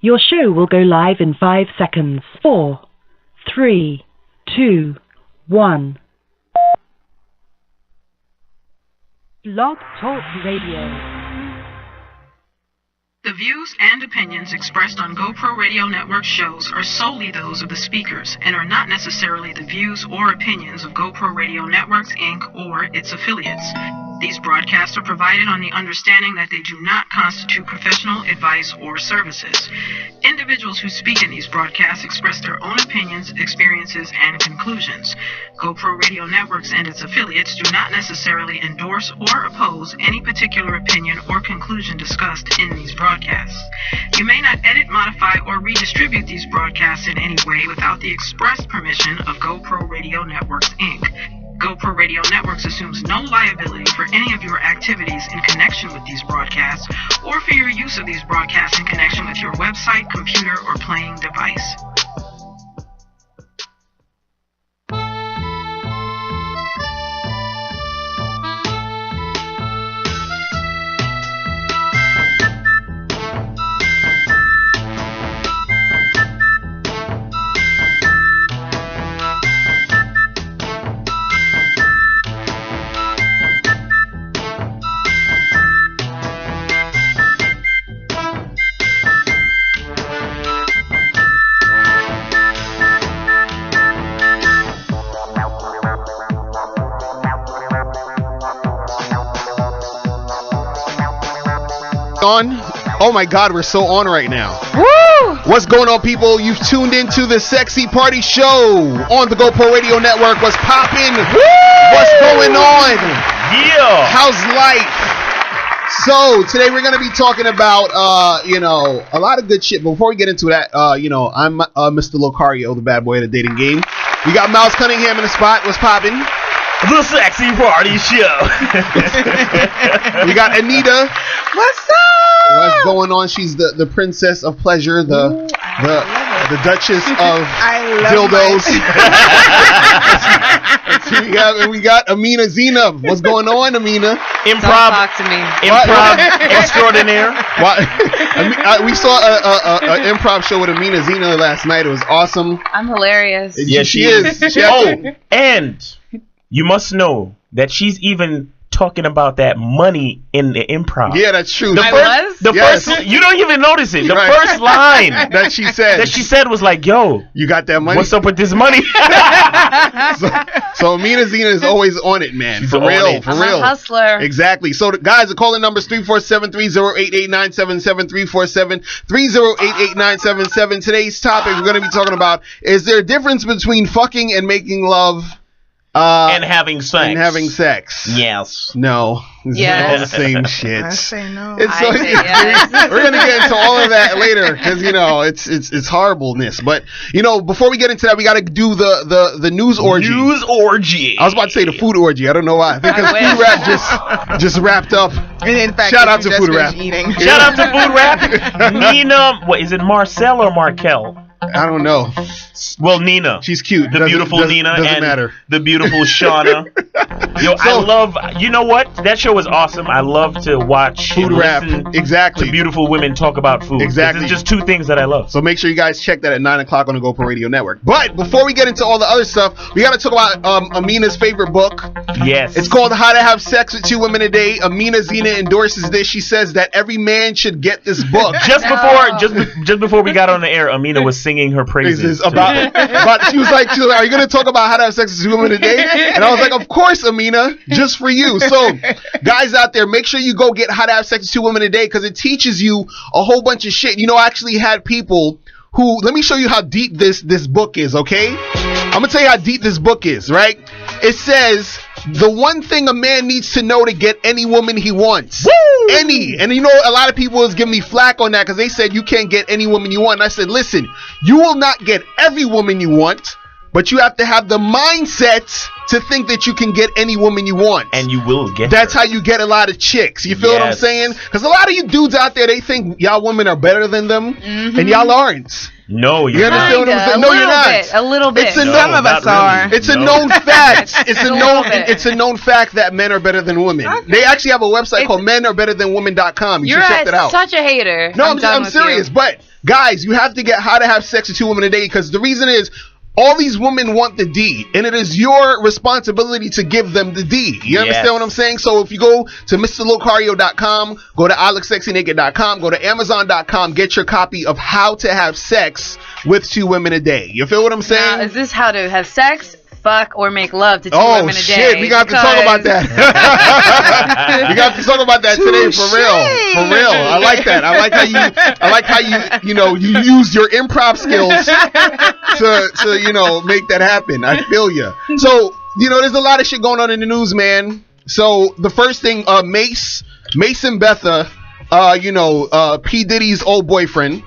Your show will go live in 5 seconds. 4, 3, 2, 1. Blog Talk Radio. The views and opinions expressed on GoPro Radio Network shows are solely those of the speakers and are not necessarily the views or opinions of GoPro Radio Networks, Inc. or its affiliates. These broadcasts are provided on the understanding that they do not constitute professional advice or services. Individuals who speak in these broadcasts express their own opinions, experiences, and conclusions. GoPro Radio Networks and its affiliates do not necessarily endorse or oppose any particular opinion or conclusion discussed in these broadcasts. You may not edit, modify, or redistribute these broadcasts in any way without the express permission of GoPro Radio Networks, Inc. GoPro Radio Networks assumes no liability for any of your activities in connection with these broadcasts or for your use of these broadcasts in connection with your website, computer, or playing device. On. Oh my God, we're so on right now. Woo! What's going on, people? You've tuned into the Sexy Party Show on the GoPro Radio Network. What's poppin'? What's going on? Yeah. How's life? So today we're gonna be talking about a lot of good shit. But before we get into that, I'm Mr. Locario, the bad boy of the dating game. We got Miles Cunningham in the spot. What's poppin'? The Sexy Party Show. We got Anita. What's up? What's going on? She's the princess of pleasure, the duchess of dildos. we got Amina Zena. What's going on, Amina? Don't talk to me. Improv extraordinaire. We saw an improv show with Amina Zena last night. It was awesome. I'm hilarious. Yes, she is. And you must know that she's even talking about that money in the improv. Yeah, that's true. First, you don't even notice it. The first line that she said was like, "Yo, you got that money? What's up with this money?" so Amina Zena is always on it, man. She's for real. I'm a hustler. Exactly. So guys, the calling number is 347-308-8977, 347-308-8977. Today's topic we're going to be talking about: is there a difference between fucking and making love? And having sex. Yes. No. It's all the same shit. I say no. Yes. We're gonna get into all of that later because it's horribleness. But before we get into that, we got to do the news orgy. News orgy. I was about to say the food orgy. I don't know why. Because food rap just wrapped up. And in fact, shout out to food rap. Shout out to food rap. Nina, what is it? Marcel or Markel? I don't know. Well, Nina. She's cute. The beautiful Nina doesn't and matter. The beautiful Shauna. I love, you know what? That show was awesome. I love to watch food rap. Exactly. To beautiful women talk about food. Exactly. It's just two things that I love. So make sure you guys check that at 9 o'clock on the GoPro Radio Network. But before we get into all the other stuff, we got to talk about Amina's favorite book. Yes. It's called How to Have Sex with 2 Women a Day. Amina Zena endorses this. She says that every man should get this book. Just before we got on the air, Amina was singing her praises. About she was like, are you going to talk about how to have sex with 2 women a day? And I was like, of course, Amina, just for you. So guys out there, make sure you go get How to Have Sex with 2 Women a Day because it teaches you a whole bunch of shit. I actually had people who, let me show you how deep this book is, okay? I'm going to tell you how deep this book is, right? It says, the one thing a man needs to know to get any woman he wants. Woo! Any. And a lot of people was giving me flack on that because they said you can't get any woman you want. And I said, listen, you will not get every woman you want, but you have to have the mindset to think that you can get any woman you want. And you will get That's how you get a lot of chicks. You feel what I'm saying? Because a lot of you dudes out there, they think y'all women are better than them, and y'all aren't. No, you understand what I'm saying? No, you're not. A little bit. Some of us are. It's a known fact. It's a known fact that men are better than women. Okay. They actually have a website called menarbetterthanwomen.com. You should check that out. You're such a hater. No, I'm serious. But guys, you have to get How to Have Sex with Two Women a Day, because the reason is all these women want the D, and it is your responsibility to give them the D. You understand what I'm saying? So if you go to MrLocario.com, go to ILookSexyNaked.com, go to Amazon.com, get your copy of How to Have Sex with Two Women a Day. You feel what I'm saying? Now, is this how to have sex, fuck, or make love to two women a day? Oh shit, we got to talk about that. We got to talk about that today, for real. I like that. I like how you know, you use your improv skills to you know, make that happen. I feel you. So, you know, there's a lot of shit going on in the news, man. So the first thing, Mace and Betha, P. Diddy's old boyfriend,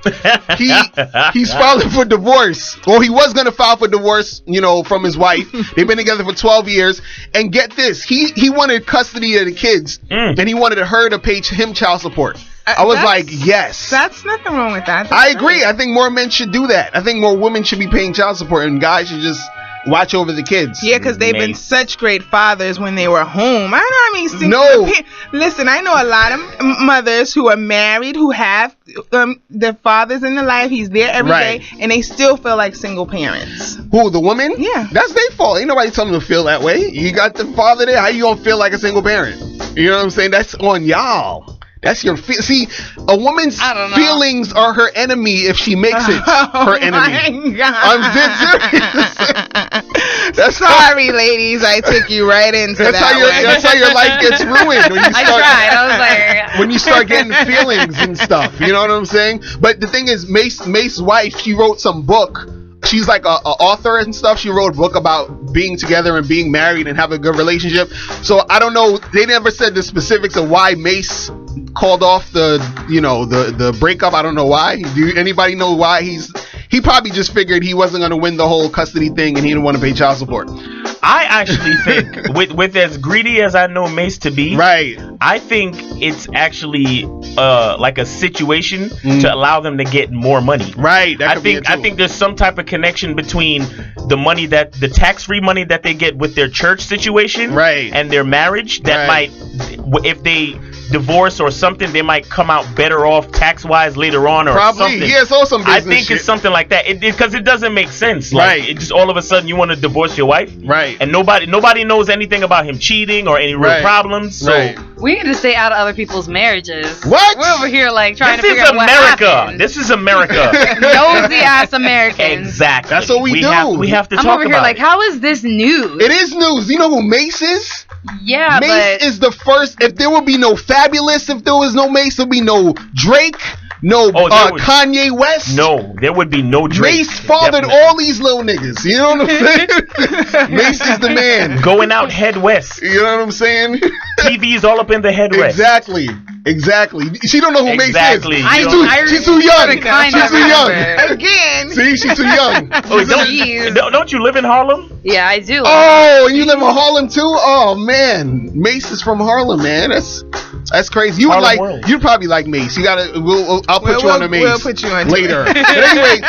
he's filing for divorce. Well, he was going to file for divorce, you know, from his wife. They've been together for 12 years. And get this, he wanted custody of the kids, and he wanted her to pay him child support. I was like, yes. That's nothing wrong with that. I agree. I think more men should do that. I think more women should be paying child support, and guys should just watch over the kids. Yeah, because they've been such great fathers when they were home. Listen, I know a lot of mothers who are married who have their fathers in their life. He's there every day, and they still feel like single parents. Who, the woman? Yeah. That's their fault. Ain't nobody telling them to feel that way. You got the father there. How you gonna feel like a single parent? You know what I'm saying? That's on y'all. That's your see. A woman's feelings are her enemy if she makes it her enemy. My God. I'm dead serious. That's sorry, ladies. I took you right into that's how your life gets ruined when you start. I was like, when you start getting feelings and stuff. You know what I'm saying? But the thing is, Mace's wife, she wrote some book. She's like a author and stuff. She wrote a book about being together and being married and having a good relationship. So I don't know. They never said the specifics of why Mace called off the breakup. I don't know why. Do anybody know why? He probably just figured he wasn't going to win the whole custody thing, and he didn't want to pay child support. I actually think, with as greedy as I know Mace to be, I think it's actually like a situation to allow them to get more money. Right. I think there's some type of connection between the tax-free money that they get with their church situation, and their marriage that might, if they divorce or something, they might come out better off tax-wise later on, or something. Yeah, it's also some business I think shit. It's something like that, because it doesn't make sense. Like, it just all of a sudden you want to divorce your wife, and nobody knows anything about him cheating or any real problems. So we need to stay out of other people's marriages. What? We're over here like trying to figure out what happened. This is America. Nosy ass Americans. Exactly. That's what we do. We have to I'm talk over here about like, how is this news? It is news. You know who Mace is? Yeah, Mace is the first. If there would be no Fabulous, if there was no Mace, there'd be no Drake, no Kanye West. No, there would be no Drake. Mace fathered all these little niggas. You know what I'm saying? Mace is the man. Going out head west. You know what I'm saying? TV's all up in the head west. Exactly. She don't know who Mace is. She's too young. She's too young. Again. See, she's too young. Don't you live in Harlem? Yeah, I do. Oh, and you live in Harlem too? Oh man, Mace is from Harlem, man. That's crazy. You'd probably like Mace. You gotta. I'll put you on the Mace. We'll put you on later. But anyway,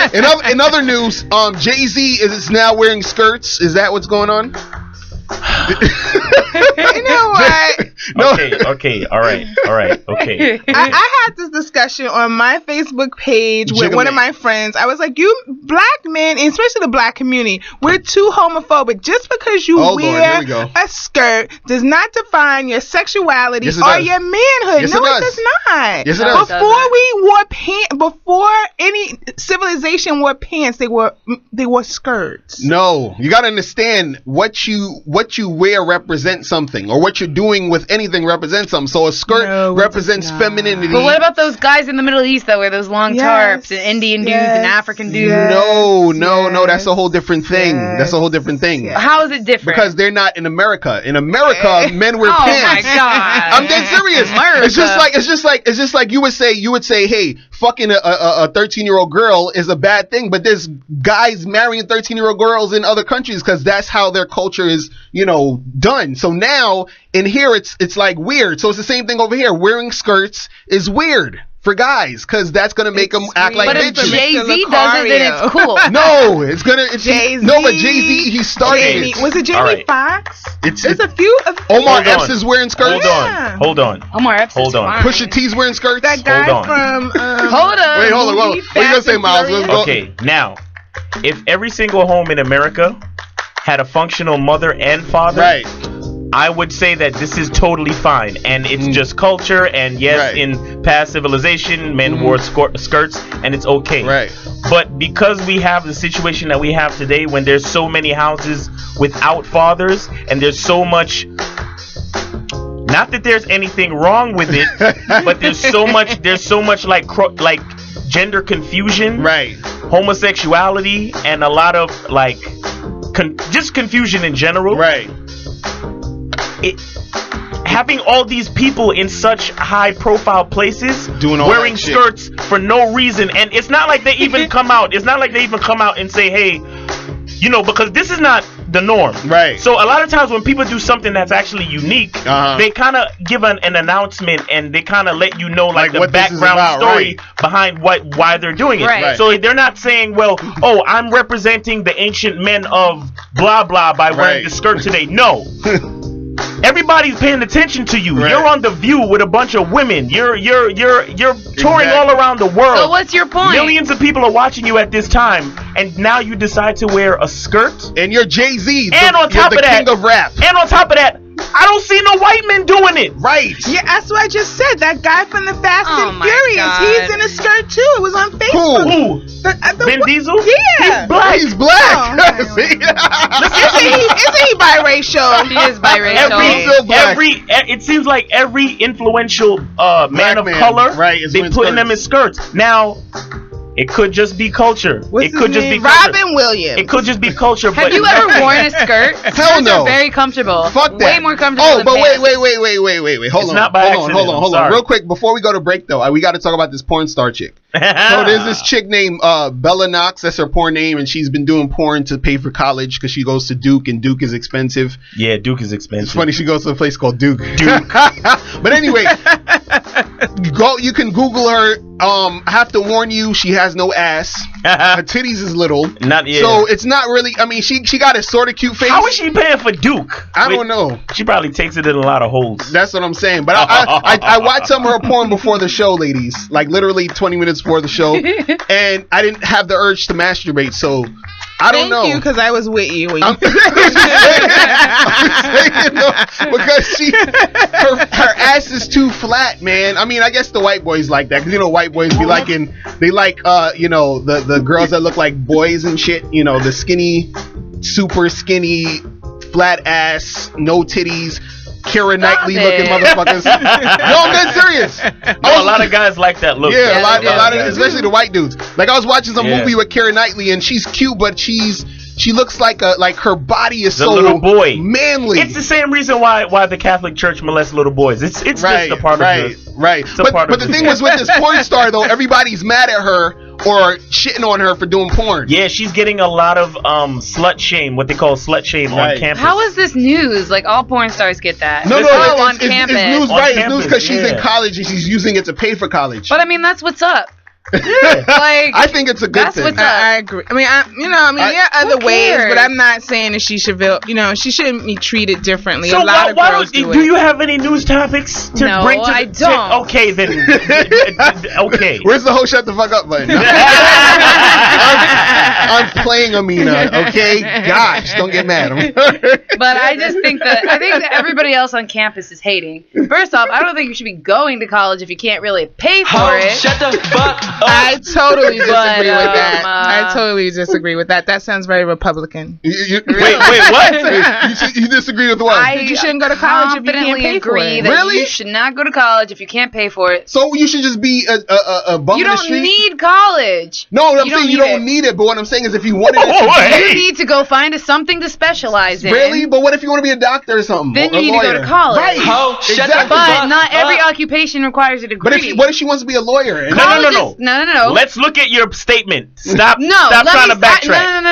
in other news, Jay-Z is now wearing skirts. Is that what's going on? You know what? Okay. All right. Okay. I had this discussion on my Facebook page with one of my friends. I was like, you black men, and especially the black community, we're too homophobic. Just because you wear a skirt does not define your sexuality or your manhood. Yes, no, it does not. Yes, it does. Before we wore pants, before any civilization wore pants, they wore skirts. No, you got to understand what you wear represents something, or what you're doing with anything represents something. So a skirt represents femininity. But what about those guys in the Middle East that wear those long tarps, and Indian dudes and African dudes? No, that's a whole different thing. That's a whole different thing. How is it different? Because they're not in America. In America, men wear pants. Oh my God! I'm dead serious. It's just like you would say, hey, fucking a 13-year-old girl is a bad thing, but there's guys marrying 13-year-old girls in other countries because that's how their culture is, done. So now in here it's like weird. So it's the same thing over here. Wearing skirts is weird for guys, because that's gonna make them act like bitches. But if Jay-Z does it, then it's cool. No, it's gonna. Jay-Z. No, but Jay-Z, he started it. Was it Jamie Foxx? There's a few. Omar Epps is wearing skirts. Hold on. Omar Epps is fine. Pusha T's wearing skirts. That guy from. Hold on. Wait, hold on. What are you gonna say, Miles? Okay, now, if every single home in America had a functional mother and father, right, I would say that this is totally fine, and it's just culture, and yes, in past civilization, men wore skirts, and it's okay. Right. But because we have the situation that we have today, when there's so many houses without fathers, and there's so much, not that there's anything wrong with it, but there's so much like gender confusion, right, homosexuality, and a lot of like just confusion in general, right. Having all these people in such high profile places doing all wearing skirts for no reason, and it's not like they even come out and say, hey, because this is not the norm, right? So a lot of times when people do something that's actually unique, they kind of give an announcement, and they kind of let you know like the background story behind why they're doing it. Right. So they're not saying, well, I'm representing the ancient men of blah blah by wearing the skirt today. No. Everybody's paying attention to you. Right. You're on The View with a bunch of women. You're touring all around the world. So what's your point? Millions of people are watching you at this time, and now you decide to wear a skirt. And you're Jay-Z. And on top of that, king of rap. And on top of that, I don't see no white men doing it. Right. Yeah, that's what I just said. That guy from the Fast and Furious, God. he's in a skirt too. It was on Facebook. Who? Vin Diesel? Yeah. He's black. He's black. Oh, isn't he biracial? He is biracial. It seems like every influential man of color, they put them in skirts. Now, it could just be culture. What's it could his just name? be culture. Robin Williams. It could just be culture. Have you ever worn a skirt? Hell no. Skirts are very comfortable. Fuck that. Way more comfortable Oh, than but pants. wait. Hold on. Real quick, before we go to break though, we got to talk about this porn star chick. So there's this chick named Bella Knox. That's her porn name, and she's been doing porn to pay for college because she goes to Duke, and Duke is expensive. Yeah, Duke is expensive. It's funny, she goes to a place called Duke. But anyway, you can Google her. I have to warn you, she has no ass. Her titties is little. Not yet. So it's not really. I mean, she got a sort of cute face. How is she paying for Duke? I don't know. She probably takes it in a lot of holes. That's what I'm saying. But I watched some of her porn before the show, ladies. Like literally 20 minutes before the show, and I didn't have the urge to masturbate. So I don't know. Thank you, because I was with you. When I'm just saying, because her ass is too flat, man. I mean, I guess the white boys like that, because white boys be liking, they like the girls that look like boys and shit. The skinny, super skinny, flat ass, no titties, Keira Knightley looking motherfuckers. No, I'm dead serious. A lot of guys like that look. Yeah, a lot of especially the white dudes. Like I was watching some movie with Keira Knightley, and she's cute, but she looks like her body is so little boy manly. It's the same reason why the Catholic Church molests little boys. It's just a part of it. But the thing was with this porn star though, everybody's mad at her or shitting on her for doing porn. Yeah, she's getting a lot of slut shame, what they call slut shame on campus. How is this news? Like all porn stars get that. No, on campus. It's news, right? It's news because she's in college and she's using it to pay for college. But I mean, that's what's up. Like, I think it's a good thing. I agree. I mean, there are other ways, but I'm not saying that she should feel, she shouldn't be treated differently. So a lot of girls do you have any news topics to bring to I don't. Okay, then. Okay. Where's the whole shut the fuck up button? I'm playing Amina, okay? Gosh, don't get mad. But I just think that everybody else on campus is hating. First off, I don't think you should be going to college if you can't really pay for it. Shut the fuck up. I totally disagree with that. I totally disagree with that. That sounds very Republican. Wait, what? You disagree with what? You shouldn't go to college if you can't pay for it. Really? You should not go to college if you can't pay for it. So you should just be a bum You in the street? don't need college. No, I'm saying you don't need it, but what I'm saying saying is if you wanted you need to go find something to specialize in. Really? But what if you want to be a doctor or something? Then you need to go to college. Right. Exactly. But not every occupation requires a degree. But what if she wants to be a lawyer? No. Let's look at your statement. Stop trying to backtrack.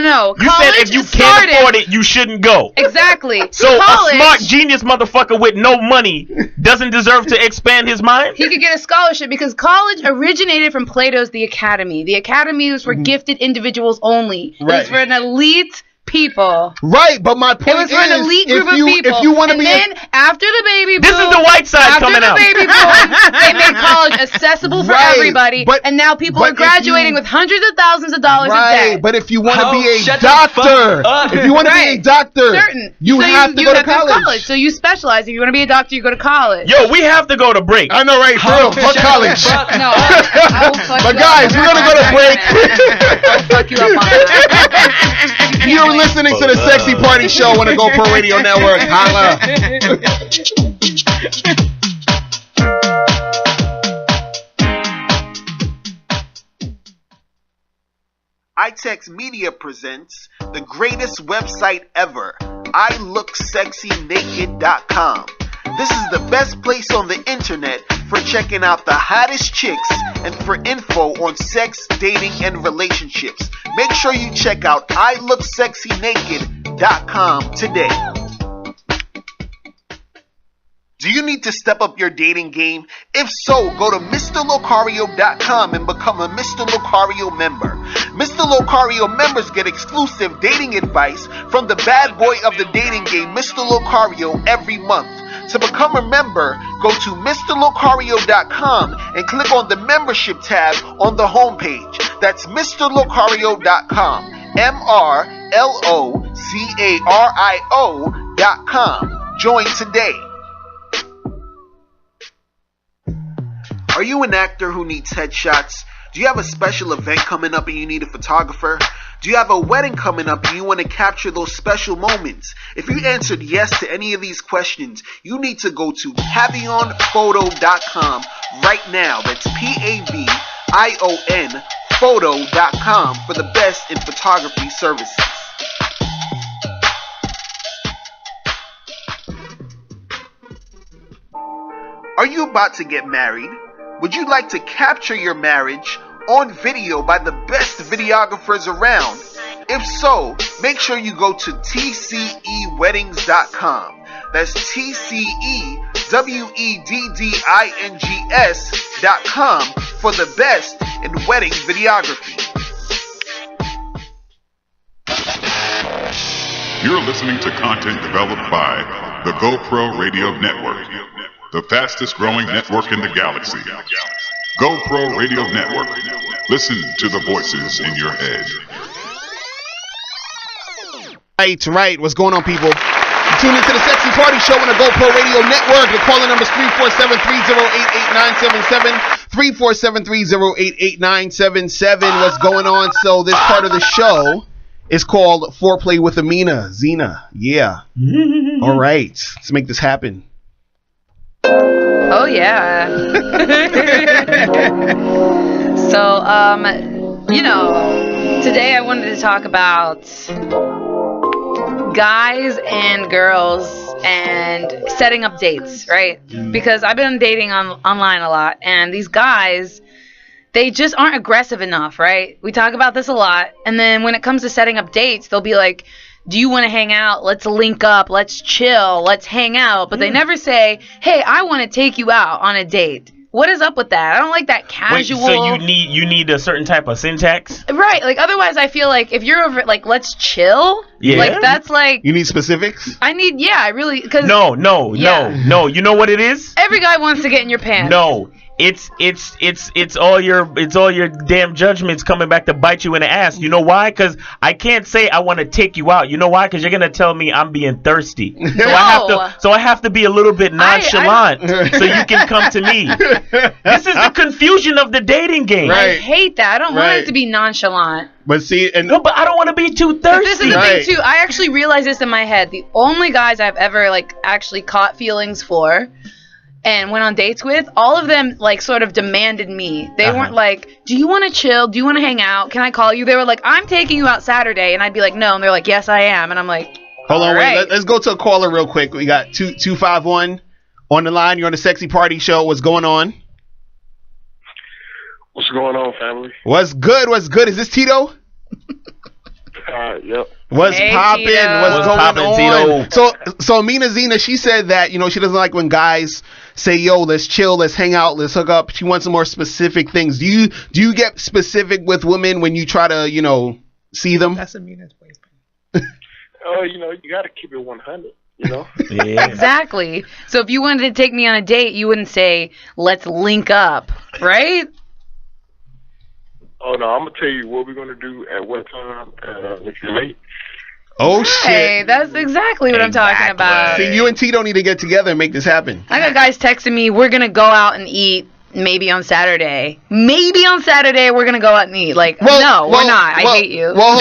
No. You said if you can't afford it, you shouldn't go. Exactly. So a smart genius motherfucker with no money doesn't deserve to expand his mind? He could get a scholarship because college originated from Plato's The Academy. The Academy was for gifted individuals only. It was for an elite people. Right, but my point is, it was for an elite group of people. If you want to be, then after the baby boom, this is the white side coming out. After the baby boom, they made college accessible for everybody, and now people are graduating with hundreds of thousands of dollars a day. But if you want to be a doctor, you have to go to college. So you specialize. If you want to be a doctor, you go to college. Yo, we have to go to break. I know, right? For real, fuck college. No, but guys, we're gonna go to break. I'll fuck you up on that. You're listening to the Sexy Party Show on the GoPro Radio Network. Holla. iTex Media presents the greatest website ever, ilooksexynaked.com. This is the best place on the internet for checking out the hottest chicks and for info on sex, dating, and relationships. Make sure you check out ilooksexynaked.com today. Do you need to step up your dating game? If so, go to MrLocario.com and become a Mr. Locario member. Mr. Locario members get exclusive dating advice from the bad boy of the dating game, Mr. Locario, every month. To become a member, go to MrLocario.com and click on the membership tab on the homepage. That's MrLocario.com. MrLocario.com. Join today. Are you an actor who needs headshots? Do you have a special event coming up and you need a photographer? Do you have a wedding coming up and you want to capture those special moments? If you answered yes to any of these questions, you need to go to pavionphoto.com right now. That's PAVION photo.com for the best in photography services. Are you about to get married? Would you like to capture your marriage on video by the best videographers around? If so, make sure you go to tceweddings.com. That's tceweddings.com for the best in wedding videography. You're listening to content developed by the GoPro Radio Network, the fastest growing network in the galaxy. GoPro Radio Network. Listen to the voices in your head. Right. What's going on, people? You tune into the Sexy Party Show on the GoPro Radio Network. The calling number is 347-308-8977. 347-308-8977. What's going on? So this part of the show is called Foreplay with Amina Zena. Yeah. All right. Let's make this happen. Oh yeah. So today I wanted to talk about guys and girls and setting up dates, right? Because I've been dating online a lot, and these guys, they just aren't aggressive enough, right? We talk about this a lot, and then when it comes to setting up dates, they'll be like, do you want to hang out? Let's link up. Let's chill. Let's hang out. But they never say, hey, I want to take you out on a date. What is up with that? I don't like that casual. Wait, so you need a certain type of syntax? Right. Like, otherwise I feel like if you're over, like, let's chill. Yeah. Like, that's like. You need specifics? I really, because. No. You know what it is? Every guy wants to get in your pants. No. It's all your damn judgments coming back to bite you in the ass. You know why? Because I can't say I want to take you out. You know why? Because you're gonna tell me I'm being thirsty. So I have to be a little bit nonchalant so you can come to me. This is the confusion of the dating game. Right. I hate that. I don't want it to be nonchalant. But see, no, but I don't want to be too thirsty. But this is the thing too. I actually realized this in my head. The only guys I've ever actually caught feelings for. and went on dates with, all of them like sort of demanded me. They weren't like, do you want to chill? Do you want to hang out? Can I call you? They were like, I'm taking you out Saturday. And I'd be like, no. And they're like, yes, I am. And I'm like, hold on, right. wait. Let's go to a caller real quick. We got 251 on the line. You're on the Sexy Party Show. What's going on? What's going on, family? What's good? Is this Tito? Yep. What's poppin'? What's going on? Tito? So Amina Zena, she said that, she doesn't like when guys say, yo, let's chill, let's hang out, let's hook up. She wants some more specific things. Do you get specific with women when you try to, see them? That's Amina's boyfriend. Oh, you got to keep it 100. Yeah. Exactly. So if you wanted to take me on a date, you wouldn't say, let's link up, right? Oh, no, I'm going to tell you what we're going to do at what time if you're late. Oh, shit. Hey, that's exactly what I'm talking about. See, you and Tito need to get together and make this happen. I got guys texting me, we're going to go out and eat maybe on Saturday. Maybe on Saturday we're going to go out and eat. Like, we're not. I hate you. Well,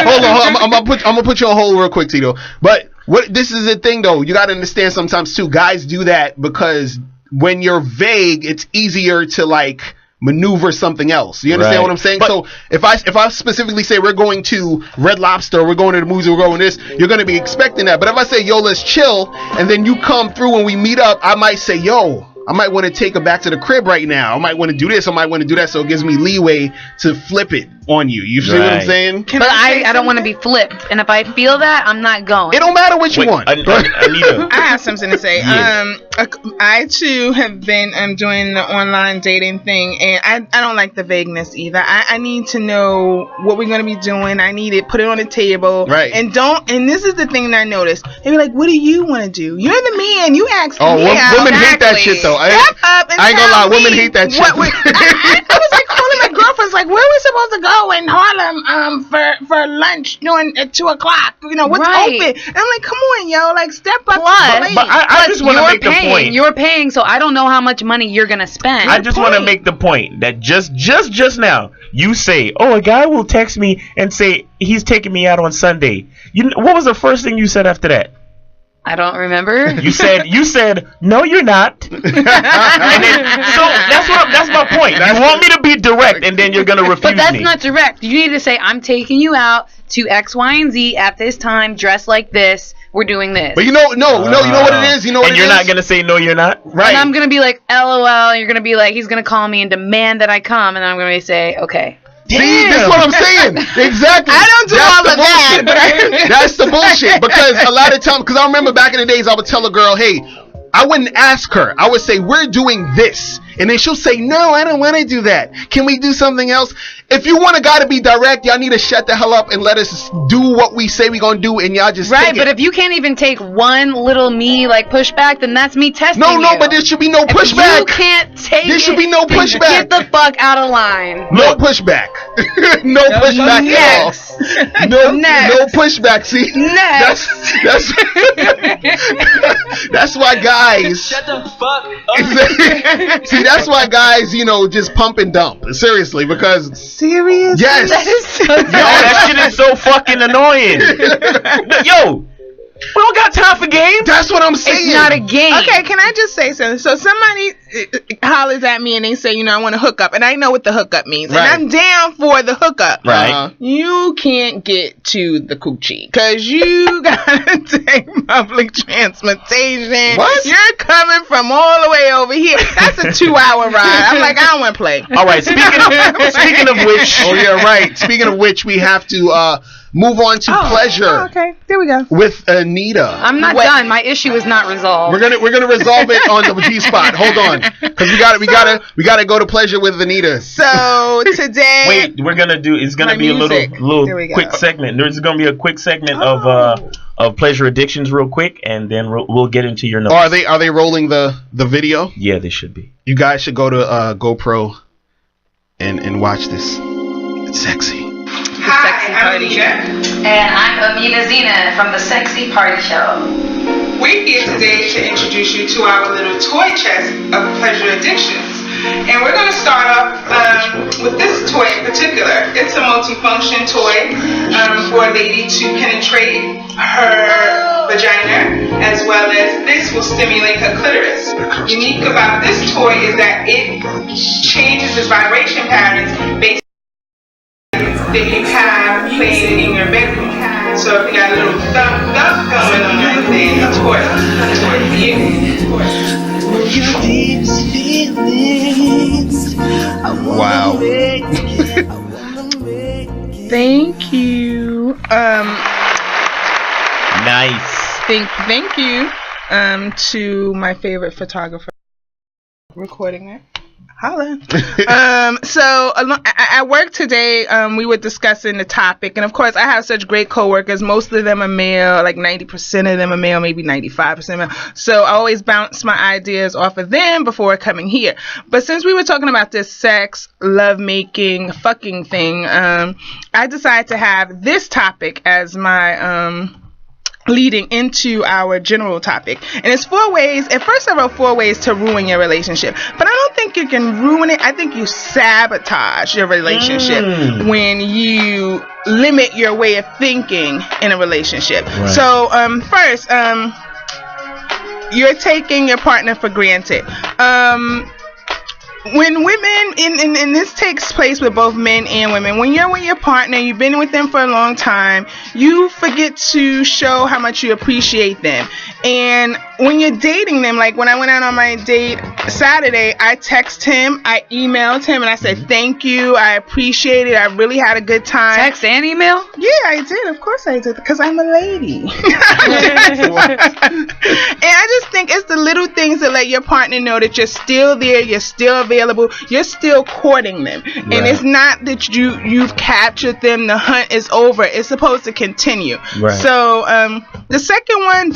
hold on. I'm going to put you on hold real quick, Tito. But this is the thing, though. You got to understand sometimes, too. Guys do that because when you're vague, it's easier to, maneuver something else. You understand what I'm saying? But, so if I specifically say we're going to Red Lobster, we're going to the movies, we're going this, you're going to be expecting that. But if I say, yo, let's chill, and then you come through and we meet up, I might say, yo, I might want to take her back to the crib right now. I might want to do this. I might want to do that. So it gives me leeway to flip it on you. You see what I'm saying? But I don't want to be flipped. And if I feel that, I'm not going. It don't matter what you want. Anita. I have something to say. Yeah. I too have been doing the online dating thing, and I don't like the vagueness either. I need to know what we're gonna be doing. I need it. Put it on the table. Right. And this is the thing that I noticed. They be like, "What do you want to do? You're the man. You ask me." Oh, women hate that shit though. I ain't gonna lie. Women hate that shit. I was like calling my girlfriends, like, where are we supposed to go in Harlem for lunch at 2:00? What's open? And I'm like, come on, yo, step up. But I just want to make the point. You're paying, so I don't know how much money you're gonna spend. I just want to make the point that just now you say, oh, a guy will text me and say he's taking me out on Sunday. What was the first thing you said after that? I don't remember. You said no, you're not. And then, so that's my point. You want me to be direct, and then you're gonna refuse me. But that's not direct. You need to say, I'm taking you out to X, Y, and Z at this time, dressed like this. We're doing this. But you know what it is. And you're not gonna say no, you're not. Right. And I'm gonna be like, LOL. And you're gonna be like, he's gonna call me and demand that I come, and I'm gonna say, okay. See, this is what I'm saying. Exactly. I don't do all of that. That's the bullshit. Because a lot of times, because I remember back in the days, I would tell a girl, hey, I wouldn't ask her. I would say, we're doing this. And then she'll say, no, I don't want to do that. Can we do something else? If you want a guy to be direct, y'all need to shut the hell up and let us do what we say we're going to do, and y'all just right, but if you can't even take one little pushback, then that's me testing you. No, but there should be no pushback. You can't take there should be no pushback. Get the fuck out of line. No pushback. No pushback at all. No pushback. See? Next. That's why guys... Shut the fuck up. See, that's why guys, just pump and dump. Seriously, because... Serious? Yes. That shit is so fucking annoying. Yo, we don't got time for games. That's what I'm saying. It's not a game. Okay, can I just say something? So somebody hollers at me and they say, I want to hook up, and I know what the hookup means, right. And I'm down for the hookup. Right. You can't get to the coochie because you gotta take public transportation. What? You're coming from all the way over here. That's a 2-hour ride. I'm like, I don't want to play. All right. Speaking of which, oh yeah, right. Speaking of which, we have to move on to pleasure. Oh, okay, there we go. With Anita. I'm not done. My issue is not resolved. We're gonna resolve it on the G spot. Hold on, because we gotta go to pleasure with Anita. So today, wait, we're gonna do. It's gonna be music. a little quick segment. There's gonna be a quick segment of pleasure addictions, real quick, and then we'll get into your notes. Are they rolling the video? Yeah, they should be. You guys should go to GoPro and watch this. It's sexy. The Sexy Party Show. And I'm Amina Zena from the Sexy Party Show. We're here today to introduce you to our little toy chest of pleasure addictions. And we're going to start off with this toy in particular. It's a multifunction toy for a lady to penetrate her vagina, as well as this will stimulate her clitoris. Unique about this toy is that it changes its vibration patterns based that you have playing in your bedroom. So if you got a little thump going on, then the toy for you. Wow. Thank you. Nice. Thank you. To my favorite photographer recording that. Holla. So at work today, we were discussing the topic, and of course I have such great coworkers. Most of them are male, like 90% of them are male, maybe 95% male. So I always bounce my ideas off of them before coming here. But since we were talking about this sex, lovemaking, fucking thing, I decided to have this topic as my leading into our general topic. And it's 4 ways. At first I wrote 4 ways to ruin your relationship, but I don't think you can ruin it. I think you sabotage your relationship when you limit your way of thinking in a relationship. Right. So first, you're taking your partner for granted. When women, and this takes place with both men and women, when you're with your partner, you've been with them for a long time, you forget to show how much you appreciate them. And when you're dating them, like when I went out on my date Saturday, I texted him, I emailed him, and I said, thank you, I appreciate it, I really had a good time. Text and email? Yeah, I did, of course I did, because I'm a lady. And I just think it's the little things that let your partner know that you're still there, you're still available, you're still courting them. Right. And it's not that you've captured them, the hunt is over, it's supposed to continue. Right. So the second one,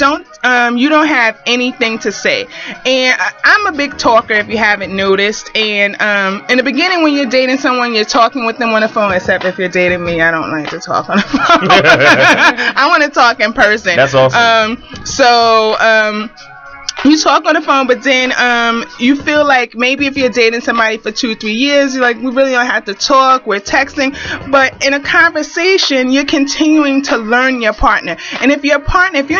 you don't have anything to say. And I'm a big talker, if you haven't noticed. And in the beginning, when you're dating someone, you're talking with them on the phone. Except if you're dating me, I don't like to talk on the phone. I want to talk in person. That's awesome. You talk on the phone, but then you feel like maybe if you're dating somebody for 2-3 years, you're like, we really don't have to talk, we're texting. But in a conversation, you're continuing to learn your partner. And if you're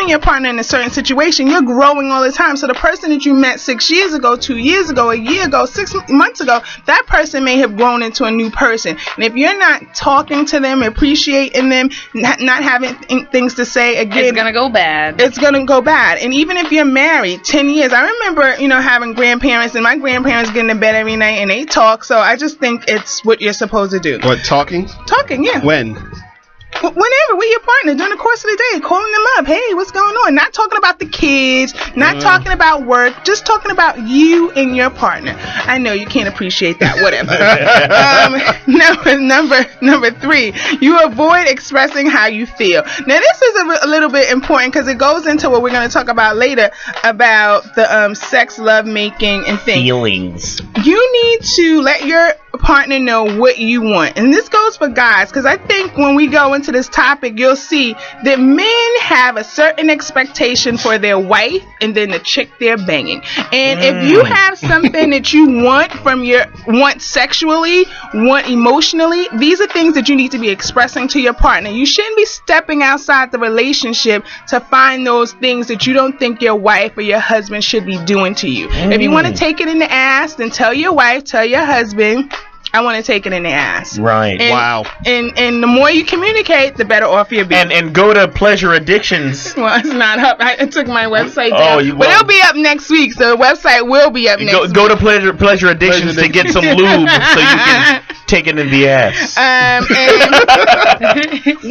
in your partner in a certain situation, you're growing all the time. So the person that you met 6 years ago, 2 years ago, a year ago, 6 months ago, that person may have grown into a new person. And if you're not talking to them, appreciating them, not having things to say, again, it's gonna go bad. It's gonna go bad. And even if you're married 10 years, I remember, having grandparents, and my grandparents get in bed every night and they talk. So I just think it's what you're supposed to do. What, talking? Talking, yeah. When? Whenever, with your partner, during the course of the day, calling them up, hey, what's going on? Not talking about the kids, not talking about work, just talking about you and your partner. I know you can't appreciate that, whatever. Number 3, you avoid expressing how you feel. Now, this is a little bit important because it goes into what we're going to talk about later about the sex, love making, and things. Feelings. You need to let your partner know what you want. And this goes for guys, because I think when we go into this topic, you'll see that men have a certain expectation for their wife and then the chick they're banging. And if you have something that you want want sexually, want emotionally, these are things that you need to be expressing to your partner. You shouldn't be stepping outside the relationship to find those things that you don't think your wife or your husband should be doing to you. If you want to take it in the ass, then tell your wife, tell your husband, I want to take it in the ass. Right. And, wow. And the more you communicate, the better off you'll be. And go to Pleasure Addictions. Well, it's not up. I took my website down. But it'll be up next week, so the website will be up next week. Go to Pleasure Addictions to get some lube so you can take it in the ass. And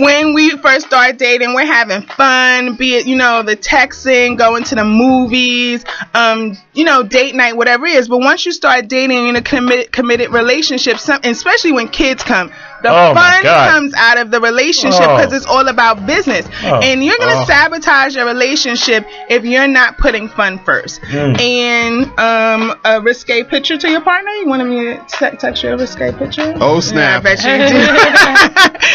when we first start dating, we're having fun, be it, the texting, going to the movies, date night, whatever it is. But once you start dating in a committed relationship, especially when kids come, The fun comes out of the relationship because it's all about business. And you're going to sabotage your relationship if you're not putting fun first. And a risque picture to your partner? You wanted me to text you a risque picture? Oh, snap. Yeah, I bet you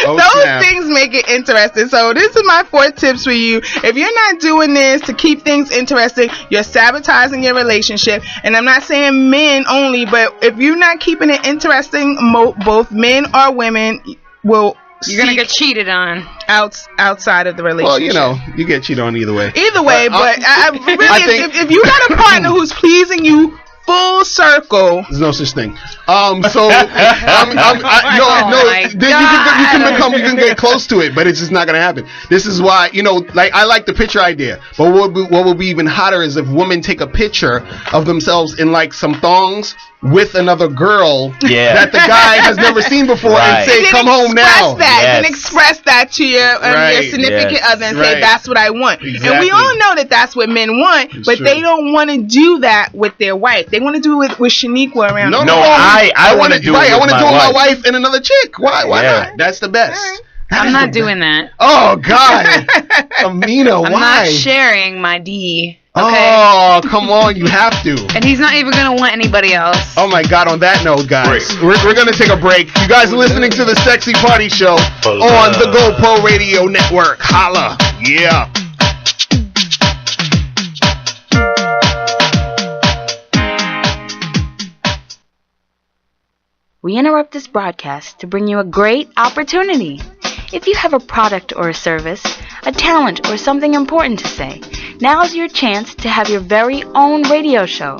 do. Those things make it interesting. So this is my 4 tips for you. If you're not doing this to keep things interesting, you're sabotaging your relationship. And I'm not saying men only, but if you're not keeping it interesting, both men or women will you're gonna get cheated on outside of the relationship. Well, you get cheated on either way. But I really, if you got a partner who's pleasing you full circle, there's no such thing. You can get close to it, but it's just not gonna happen. This is why, I like the picture idea, but what will be even hotter is if women take a picture of themselves in like some thongs with another girl that the guy has never seen before and say, "Come home now." And express that to your significant other and say, "That's what I want." Exactly. And we all know that that's what men want, but they don't want to do that with their wife. They want to do it with Shaniqua around. I want to do it. I want to do it with my wife and another chick. Why not? That's the best. I'm not doing that. Oh God, Amina, why? I'm not sharing my D. Okay. Oh, come on, you have to. And he's not even going to want anybody else. Oh my God, on that note, guys, we're going to take a break. You guys are listening to the Sexy Party Show on the GoPro Radio Network. Holla. Yeah. We interrupt this broadcast to bring you a great opportunity. If you have a product or a service, a talent or something important to say, now's your chance to have your very own radio show.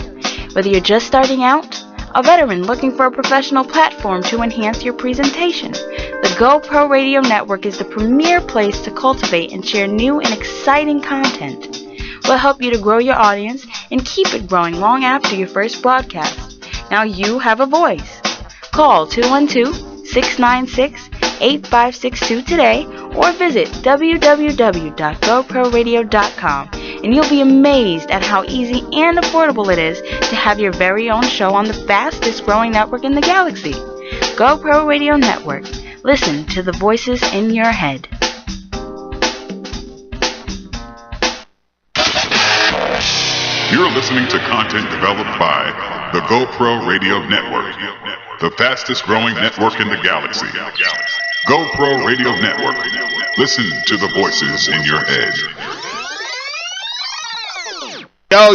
Whether you're just starting out, a veteran looking for a professional platform to enhance your presentation, the GoPro Radio Network is the premier place to cultivate and share new and exciting content. We'll help you to grow your audience and keep it growing long after your first broadcast. Now you have a voice. Call 212-696-8562 today or visit www.goproradio.com and you'll be amazed at how easy and affordable it is to have your very own show on the fastest growing network in the galaxy. GoPro Radio Network. Listen to the voices in your head. You're listening to content developed by the GoPro Radio Network, the fastest growing network in the galaxy. GoPro Radio Network. Listen to the voices in your head. Yo,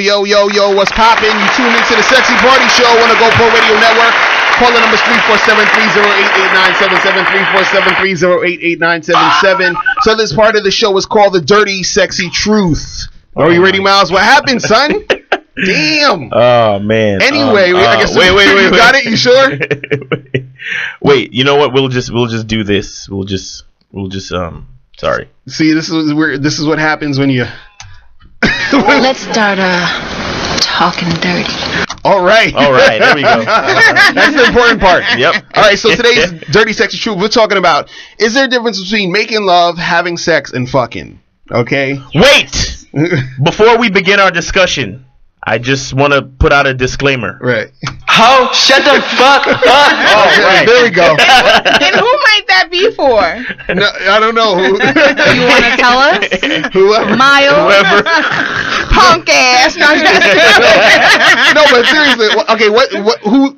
what's poppin'? You tune into the Sexy Party Show on the GoPro Radio Network. Calling numbers 347-308-8977, 347-308-8977. So this part of the show is called The Dirty Sexy Truth. Are you ready, Miles? What happened, son? Damn. Oh man. Anyway, I guess wait. You got it? You sure? Wait. You know what? We'll just do this. We'll just sorry. See, this is what happens when you. Let's start talking dirty. All right. There we go. That's the important part. Yep. All right. So today's Dirty Sexy Truth. We're talking about: is there a difference between making love, having sex, and fucking? Okay. Wait. Before we begin our discussion, I just want to put out a disclaimer. Right. Ho, shut the fuck up. Oh, right. There we go. And who might that be for? No, I don't know. You want to tell us? Whoever. Miles. Whoever. Punk ass. No, but seriously. Okay,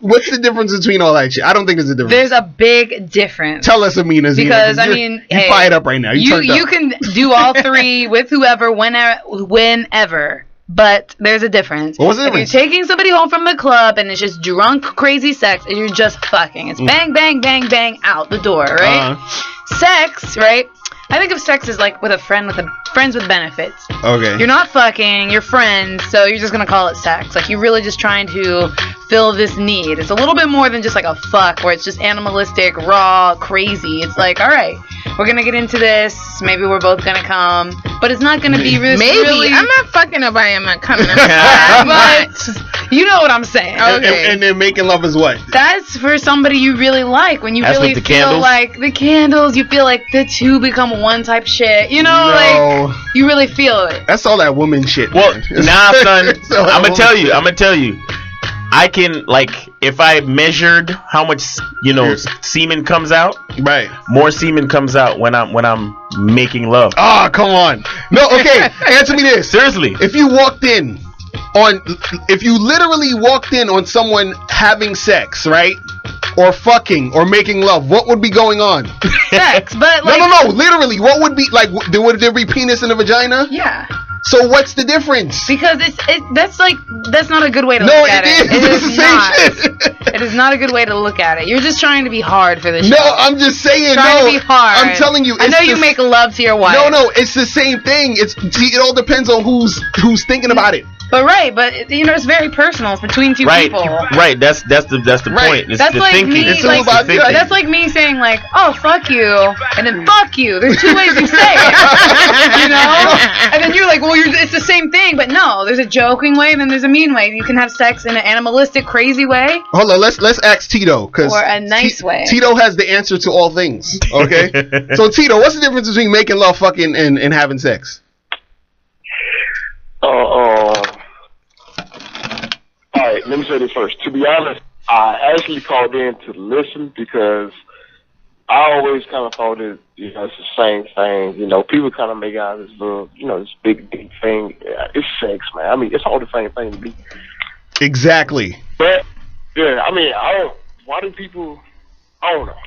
what's the difference between all that shit? I don't think there's a difference. There's a big difference. Tell us, Amina Zena. Because, you fired up right now. You can do all three with whoever, whenever. But there's a difference. What was the difference? If you're taking somebody home from the club and it's just drunk, crazy sex, and you're just fucking. It's bang, bang, bang, bang, out the door, right? Sex, right? I think of sex as like with a friend, friends with benefits. Okay. You're not fucking, you're friends, so you're just gonna call it sex. Like you're really just trying to fill this need. It's a little bit more than just like a fuck where it's just animalistic, raw, crazy. It's like, all right, we're gonna get into this. Maybe we're both gonna come, but it's not gonna be really. I'm not fucking nobody. I'm not coming. But you know what I'm saying. Okay. And then making love is what? That's for somebody you really like. When you That's really with the feel candles? like the candles, you feel like the two become one type shit. You know, like you really feel it. That's all that woman shit. Well, man. nah, son. I'm gonna tell you. I can, like, if I measured how much semen comes out, right? More semen comes out when I'm making love. Oh, come on. No, okay. Answer me this. Seriously. If you literally walked in on someone having sex, right? Or fucking or making love, what would be going on? Sex, but like no. Literally, what would be like? Would there be penis in the vagina? Yeah. So what's the difference? Because that's not a good way to look at it. It is not. It is not a good way to look at it. You're just trying to be hard for the show. No, I'm just saying. Trying to be hard. I'm telling you. I know you make love to your wife. No, it's the same thing. It all depends on who's thinking about it. But it's very personal. It's between two people. Right. That's the point. It's that's the like thinking. me. That's like me saying like, oh fuck you, and then fuck you. There's two ways you say it, you know. And then you're like, well, it's the same thing, but no. There's a joking way, and then there's a mean way. You can have sex in an animalistic, crazy way. Hold on. Let's ask Tito or a nice way. Tito has the answer to all things. Okay. So Tito, what's the difference between making love, fucking, and having sex? All right, let me say this first. To be honest, I actually called in to listen because I always kind of thought that, it's the same thing. People kind of make out this little, this big thing. It's sex, man. I mean, it's all the same thing to me. Exactly. But, yeah, I mean, why do people, I don't know.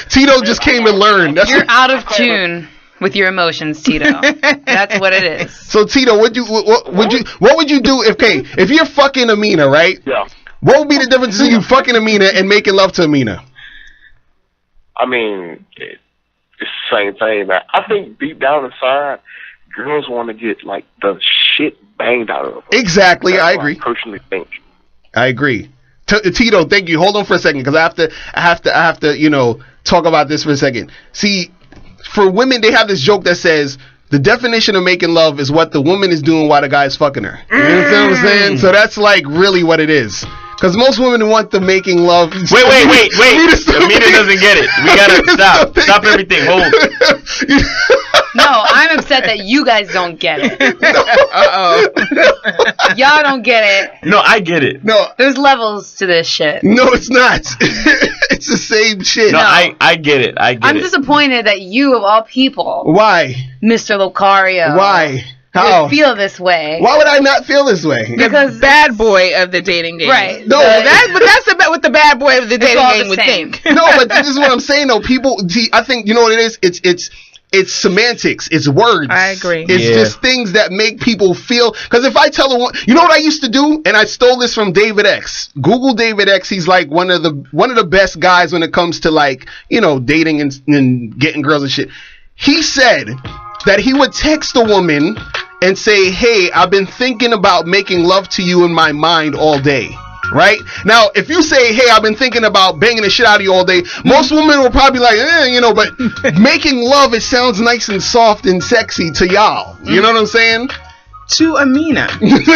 Tito just came and learned. You're out of tune with your emotions, Tito. That's what it is. So Tito, what would you do if you're fucking Amina, right? Yeah. What would be the difference between you fucking Amina and making love to Amina? I mean, it's the same thing, man. I think deep down inside, girls want to get like the shit banged out of them. Exactly, I agree. I personally think. I agree. Tito, thank you. Hold on for a second, because I have to talk about this for a second. See, for women, they have this joke that says the definition of making love is what the woman is doing while the guy is fucking her. You know what I'm saying? So that's like really what it is. Because most women want the making love. Wait. Amina doesn't get it. We gotta stop everything. Hold. No, I'm upset that you guys don't get it. Y'all don't get it. No, I get it. No, there's levels to this shit. No, it's not. It's the same shit. No, I get it. I'm disappointed that you, of all people. Why? Mr. Locario. Why? How? Feel this way. Why would I not feel this way? Because bad boy of the dating game. Right. No, that's what the bad boy of the dating game would think. No, but this is what I'm saying though. People, I think, you know what it is? It's semantics. It's words. I agree. It's just things that make people feel. Because if I tell a woman, you know what I used to do, and I stole this from David X. Google David X. He's like one of the best guys when it comes to like dating and getting girls and shit. He said that he would text a woman and say, "Hey, I've been thinking about making love to you in my mind all day." Right? Now, if you say, "Hey, I've been thinking about banging the shit out of you all day," most women will probably be like, but making love, it sounds nice and soft and sexy to y'all. You know what I'm saying? To Amina. But look,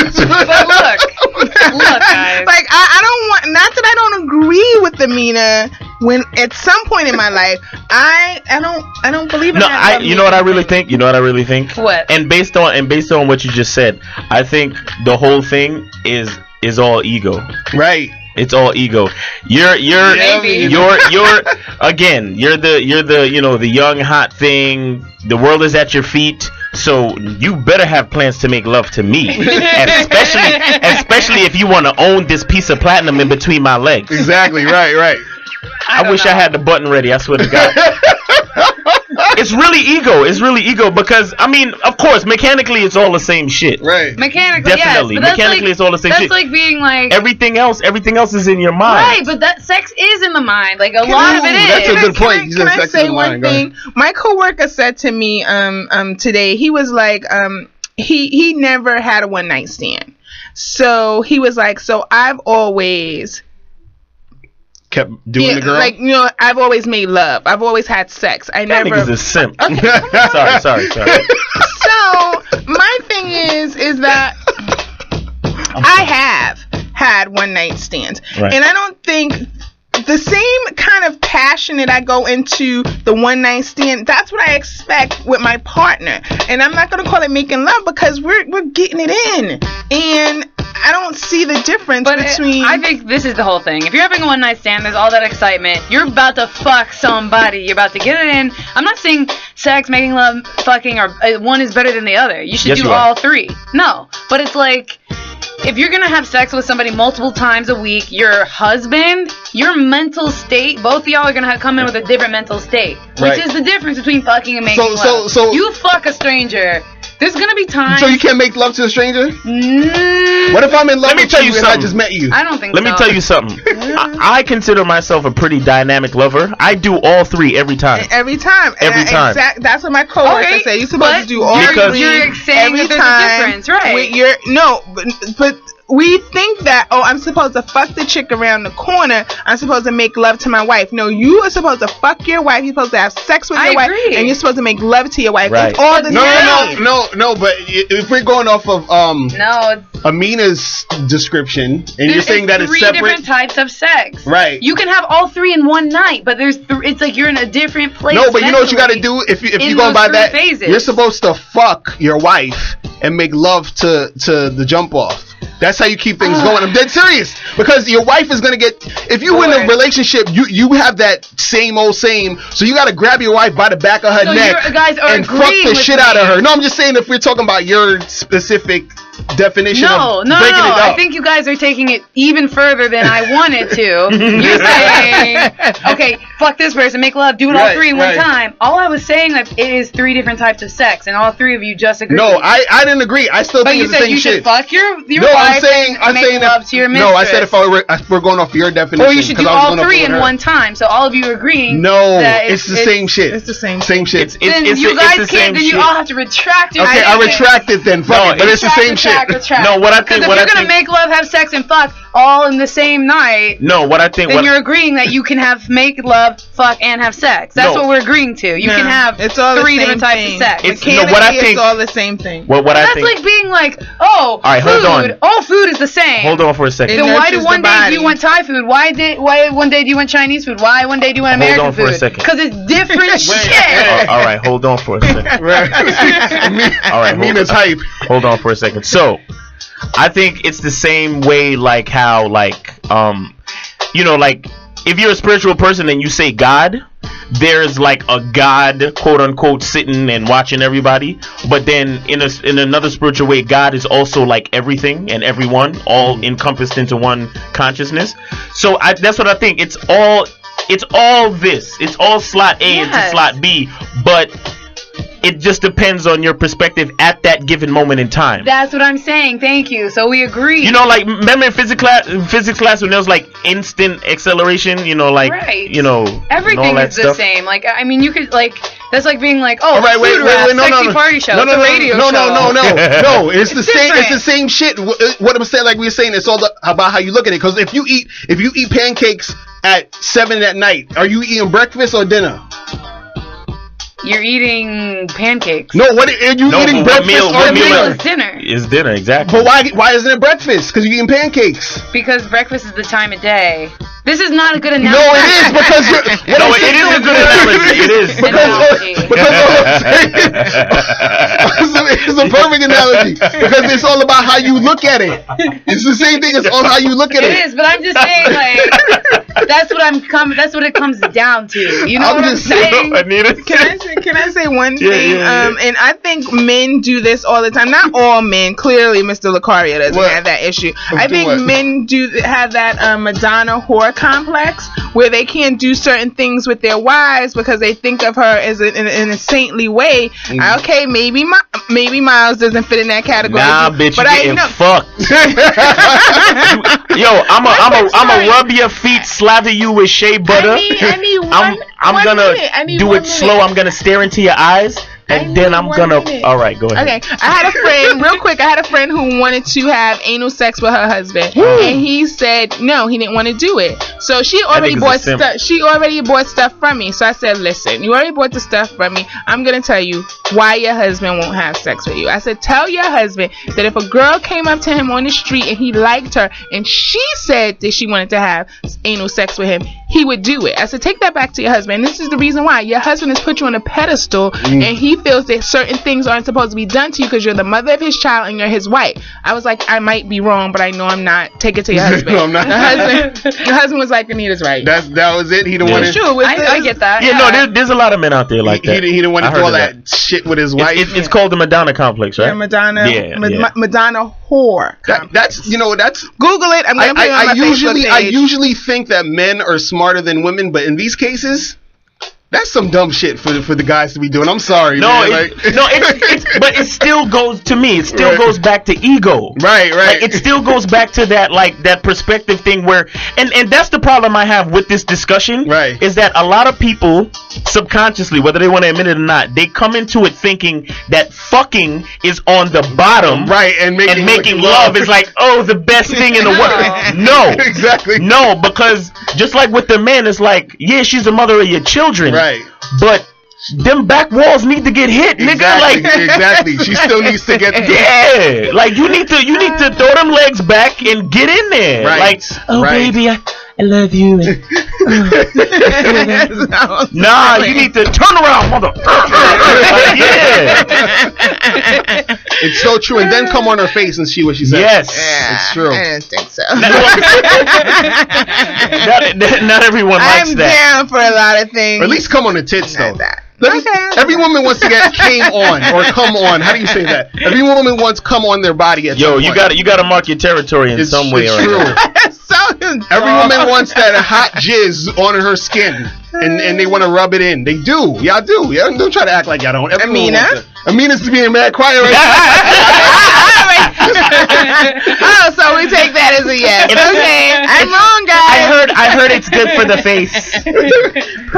guys. Like, I don't want, not that I don't agree with Amina, when at some point in my life, I don't believe in that. You know what I really think? What? And based on what you just said, I think the whole thing is all ego. Right. It's all ego. You're again, you're the young hot thing. The world is at your feet. So you better have plans to make love to me, especially if you want to own this piece of platinum in between my legs. Exactly. Right. I wish I had the button ready. I swear to God. It's really ego because, I mean, of course, mechanically it's all the same shit. Right. Mechanically, definitely. Yes, Mechanically it's all the same shit. That's like being like everything else is in your mind. Right, but that sex is in the mind. Like a lot of it is. That's a good point. Can I say one thing? My coworker said to me today, he was like, he never had a one night stand. So he was like, so I've always kept doing the girl? Like, I've always made love. I've always had sex. I that never. Nigga's a simp. Sorry. So my thing is that I have had one night stands, right. And I don't think the same kind of passionate I go into the one night stand, that's what I expect with my partner. And I'm not gonna call it making love because we're getting it in, and I don't see the difference between. I think this is the whole thing. If you're having a one night stand, there's all that excitement. You're about to fuck somebody. You're about to get it in. I'm not saying sex, making love, fucking, or one is better than the other. You should do all three. No, but it's like, if you're gonna have sex with somebody multiple times a week, your husband, your mental state, both of y'all are gonna come in with a different mental state, which is the difference between fucking and making love. So you fuck a stranger. There's gonna be times. So you can't make love to a stranger? What if I'm in love with you and I just met you? I don't think so. Let me tell you something. I consider myself a pretty dynamic lover. I do all three every time. Every time. That's what my coworker said. You're supposed to do all three. You're saying every that there's time. a difference, right? But we think that, I'm supposed to fuck the chick around the corner. I'm supposed to make love to my wife. No, you are supposed to fuck your wife. You're supposed to have sex with your wife. And you're supposed to make love to your wife. Right. It's all the same. No, but if we're going off of Amina's description, and you're saying that it's separate. Three different types of sex. Right. You can have all three in one night, but it's like you're in a different place. No, but you know what you got to do if you're going by that? Phases. You're supposed to fuck your wife and make love to the jump off. That's how you keep things going. I'm dead serious, because your wife is gonna get. If you in a relationship, you have that same. So you gotta grab your wife by the back of her neck and fuck the shit out of her. No, I'm just saying, if we're talking about your specific definition of breaking it up. I think you guys are taking it even further than I wanted to. You're saying, okay, fuck this person, make love, do it all three in one time. All I was saying that it is three different types of sex, and all three of you just agreed. No, I didn't agree. I still think it's the same shit. But you said you should fuck your no, wife I'm saying love to your mistress. No, I said if we're going off your definition. Or you should do all three in one time, so all of you are agreeing. No, it's the same shit. It's the same shit. Then you guys can't, then you all have to retract your Okay, I retract it then. Fuck it, but it's the same shit. No, what I think. Because if you're gonna make love, have sex, and fuck all in the same night. No, what I think. Then you're agreeing that you can make love, fuck, and have sex. That's what we're agreeing to. You can have three different types of sex. It's all the same thing. That's like being like, all right, hold on. All food is the same. Hold on for a second. Then why do one day do you want Thai food? Why one day do you want Chinese food? Why one day do you want American food? Hold on for a second. Because it's different shit. All right, hold on for a second. All right, Amina's hype. Hold on for a second. So, I think it's the same way, like how, if you're a spiritual person and you say God, there's like a God, quote unquote, sitting and watching everybody. But then in another spiritual way, God is also like everything and everyone, all encompassed into one consciousness. So that's what I think. It's all this. It's all slot A into slot B, but it just depends on your perspective at that given moment in time. That's what I'm saying. Thank you. So we agree. You know, like, remember in physics class when there was like instant acceleration, right. Everything is the same. Like, I mean, you could, like, that's like being like, sexy party show, radio show. No, it's the same. It's the same shit. What I'm saying, like we were saying, it's all about how you look at it. Because if you eat pancakes at 7 at night, are you eating breakfast or dinner? You're eating pancakes. No, are you eating breakfast or dinner? It's dinner. It's dinner, exactly. But why isn't it breakfast? Because you're eating pancakes. Because breakfast is the time of day. This is not a good analogy. No, it is, because it is a good analogy. It is. It's a perfect analogy. Because it's all about how you look at it. It's the same thing. It's all how you look at it. It is, but I'm just saying, like, that's what it comes down to. You know what I'm saying? Anita, can I say one thing? Yeah. And I think men do this all the time. Not all men. Clearly, Mr. Locario doesn't have that issue. I think men do have that Madonna whore complex where they can't do certain things with their wives because they think of her as in a saintly way. Okay, maybe Miles doesn't fit in that category. Nah, bitch, but you getting fucked. I'ma rub your feet, slather you with shea butter. I'm gonna do it slow. I'm gonna stare into your eyes. And then I'm gonna. All right, go ahead. Okay, I had a friend who wanted to have anal sex with her husband, and he said no, he didn't want to do it. So she already bought stuff. She already bought stuff from me. So I said, listen, you already bought the stuff from me. I'm gonna tell you why your husband won't have sex with you. I said, tell your husband that if a girl came up to him on the street and he liked her, and she said that she wanted to have anal sex with him, he would do it. I said, take that back to your husband. And this is the reason why. Your husband has put you on a pedestal, and he feels that certain things aren't supposed to be done to you because you're the mother of his child and you're his wife. I was like, I might be wrong, but I know I'm not. Take it to your husband. No, I'm not. Your husband was like, Anita's right. That was it. He didn't want to. True. I get that. Yeah, no, there's a lot of men out there like that. He didn't want to do all that shit with his wife. It's called the Madonna complex, right? Yeah, Madonna. Madonna whore. That's Google it. I'm gonna put it on my Facebook page. I usually think that men are smarter than women, but in these cases, that's some dumb shit for the guys to be doing. I'm sorry. No, man. But it still goes to me. It still goes back to ego. Right. Like, it still goes back to that perspective thing where, and that's the problem I have with this discussion. Right. Is that a lot of people subconsciously, whether they want to admit it or not, they come into it thinking that fucking is on the bottom. Right. And making love is like, oh, the best thing in the world. No. Exactly. No, because just like with the men, it's like, yeah, she's the mother of your children. Right. But them back walls need to get hit, nigga. Like, exactly. She still needs to get. Yeah. Like you need to throw them legs back and get in there. Right. Like, oh baby, I love you. Nah, you need to turn around, mother. Yeah. It's so true. And then come on her face and see what she says. Yes. Yeah, it's true. I didn't think so. Not everyone likes that. I'm down for a lot of things. Or at least come on the tits, though. Okay. Every woman wants to get came on or come on. How do you say that? Every woman wants come on their body at some point. You got to mark your territory in some way. It's or true. Every Wrong. woman wants that hot jizz on her skin, and they want to rub it in. They do. Y'all do. Y'all don't try to act like y'all don't. Amina? Amina's being mad quiet right now. Oh, so we take that as a yes. Okay, I'm wrong, guys. I heard it's good for the face.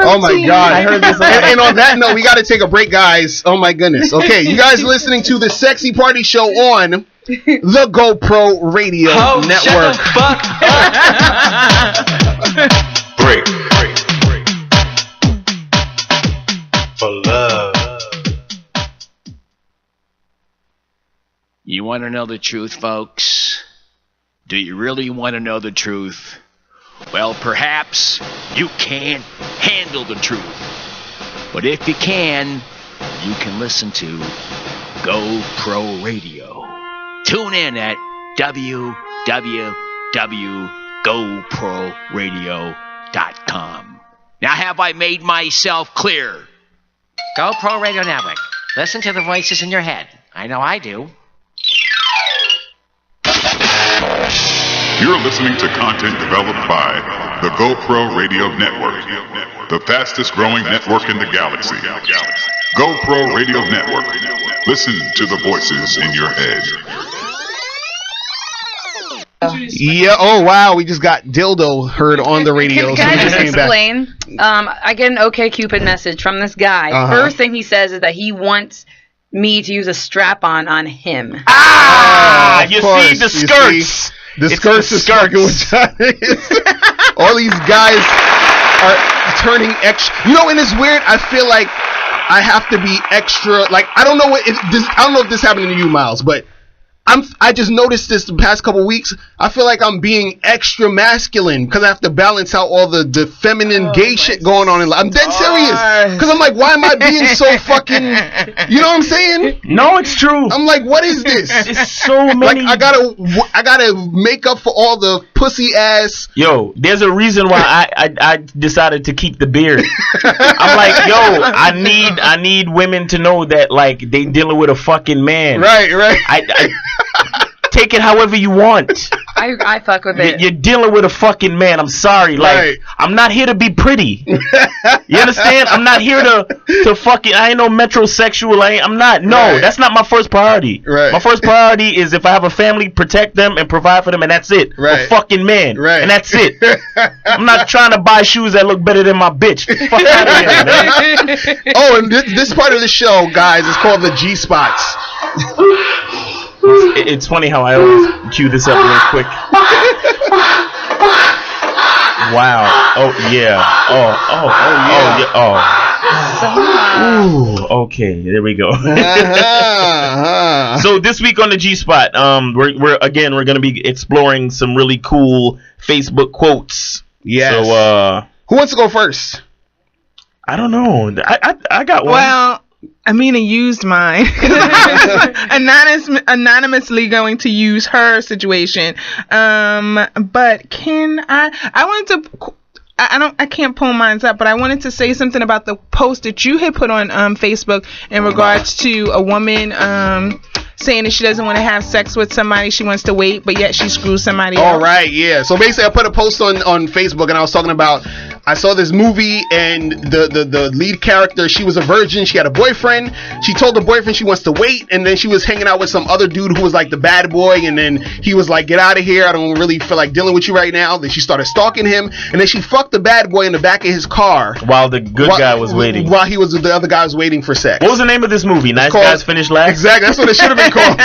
Oh my God! I heard this. And on that note, we got to take a break, guys. Oh my goodness. Okay, you guys are listening to the Sexy Party Show on the GoPro Radio Network. Shut the fuck up. Break. For love. You want to know the truth, folks? Do you really want to know the truth? Well, perhaps you can't handle the truth. But if you can listen to GoPro Radio. Tune in at www.goproradio.com. Now, have I made myself clear? GoPro Radio Network. Listen to the voices in your head. I know I do. You're listening to content developed by the GoPro Radio Network, the fastest growing network in the galaxy. GoPro Radio Network. Listen to the voices in your head. Yeah. Oh wow. We just got dildo heard on the radio. Can I just explain? I get an OkCupid message from this guy. First thing he says is that he wants me to use a strap-on on him. You see the skirts. The skirts is fucking with all these guys are turning extra. You know, and it's weird. I feel like I have to be extra. Like I don't know if this happened to you, Miles, but I just noticed this the past couple weeks. I feel like I'm being extra masculine because I have to balance out all the feminine gay shit going on in life. I'm dead serious because I'm like, why am I being so fucking? You know what I'm saying? No, it's true. I'm like, what is this? It's so many. Like I gotta make up for all the pussy ass. Yo, there's a reason why I decided to keep the beard. I'm like, yo, I need women to know that like they dealing with a fucking man. Right. I take it however you want. I fuck with it. You're dealing with a fucking man. I'm sorry. Like, right. I'm not here to be pretty. You understand? I'm not here to fucking. I ain't no metrosexual. I'm not. No, right. That's not my first priority. Right. My first priority is if I have a family, protect them and provide for them, and that's it. Right. A fucking man. Right. And that's it. I'm not trying to buy shoes that look better than my bitch. Fuck out of here, man. Oh, and this part of the show, guys, is called the G spots. It's funny how I always cue this up real quick. Wow. Oh yeah. Oh yeah. Ooh. Okay. There we go. So this week on the G Spot, we're gonna be exploring some really cool Facebook quotes. Yes. So Who wants to go first? I don't know. I got one. Well, Amina used mine. Anonymously going to use her situation. But can I wanted to. I can't pull mine up, but I wanted to say something about the post that you had put on Facebook in regards to a woman saying that she doesn't want to have sex with somebody, she wants to wait, but yet she screws somebody else. All right, yeah. So basically, I put a post on Facebook, and I was talking about, I saw this movie, and the lead character, she was a virgin, she had a boyfriend, she told the boyfriend she wants to wait, and then she was hanging out with some other dude who was like the bad boy, and then he was like, get out of here, I don't really feel like dealing with you right now. Then she started stalking him, and then she fucked the bad boy in the back of his car while the good guy was waiting. While the other guy was waiting for sex. What was the name of this movie? Nice Guys Finish Last? Exactly, that's what it should have been called.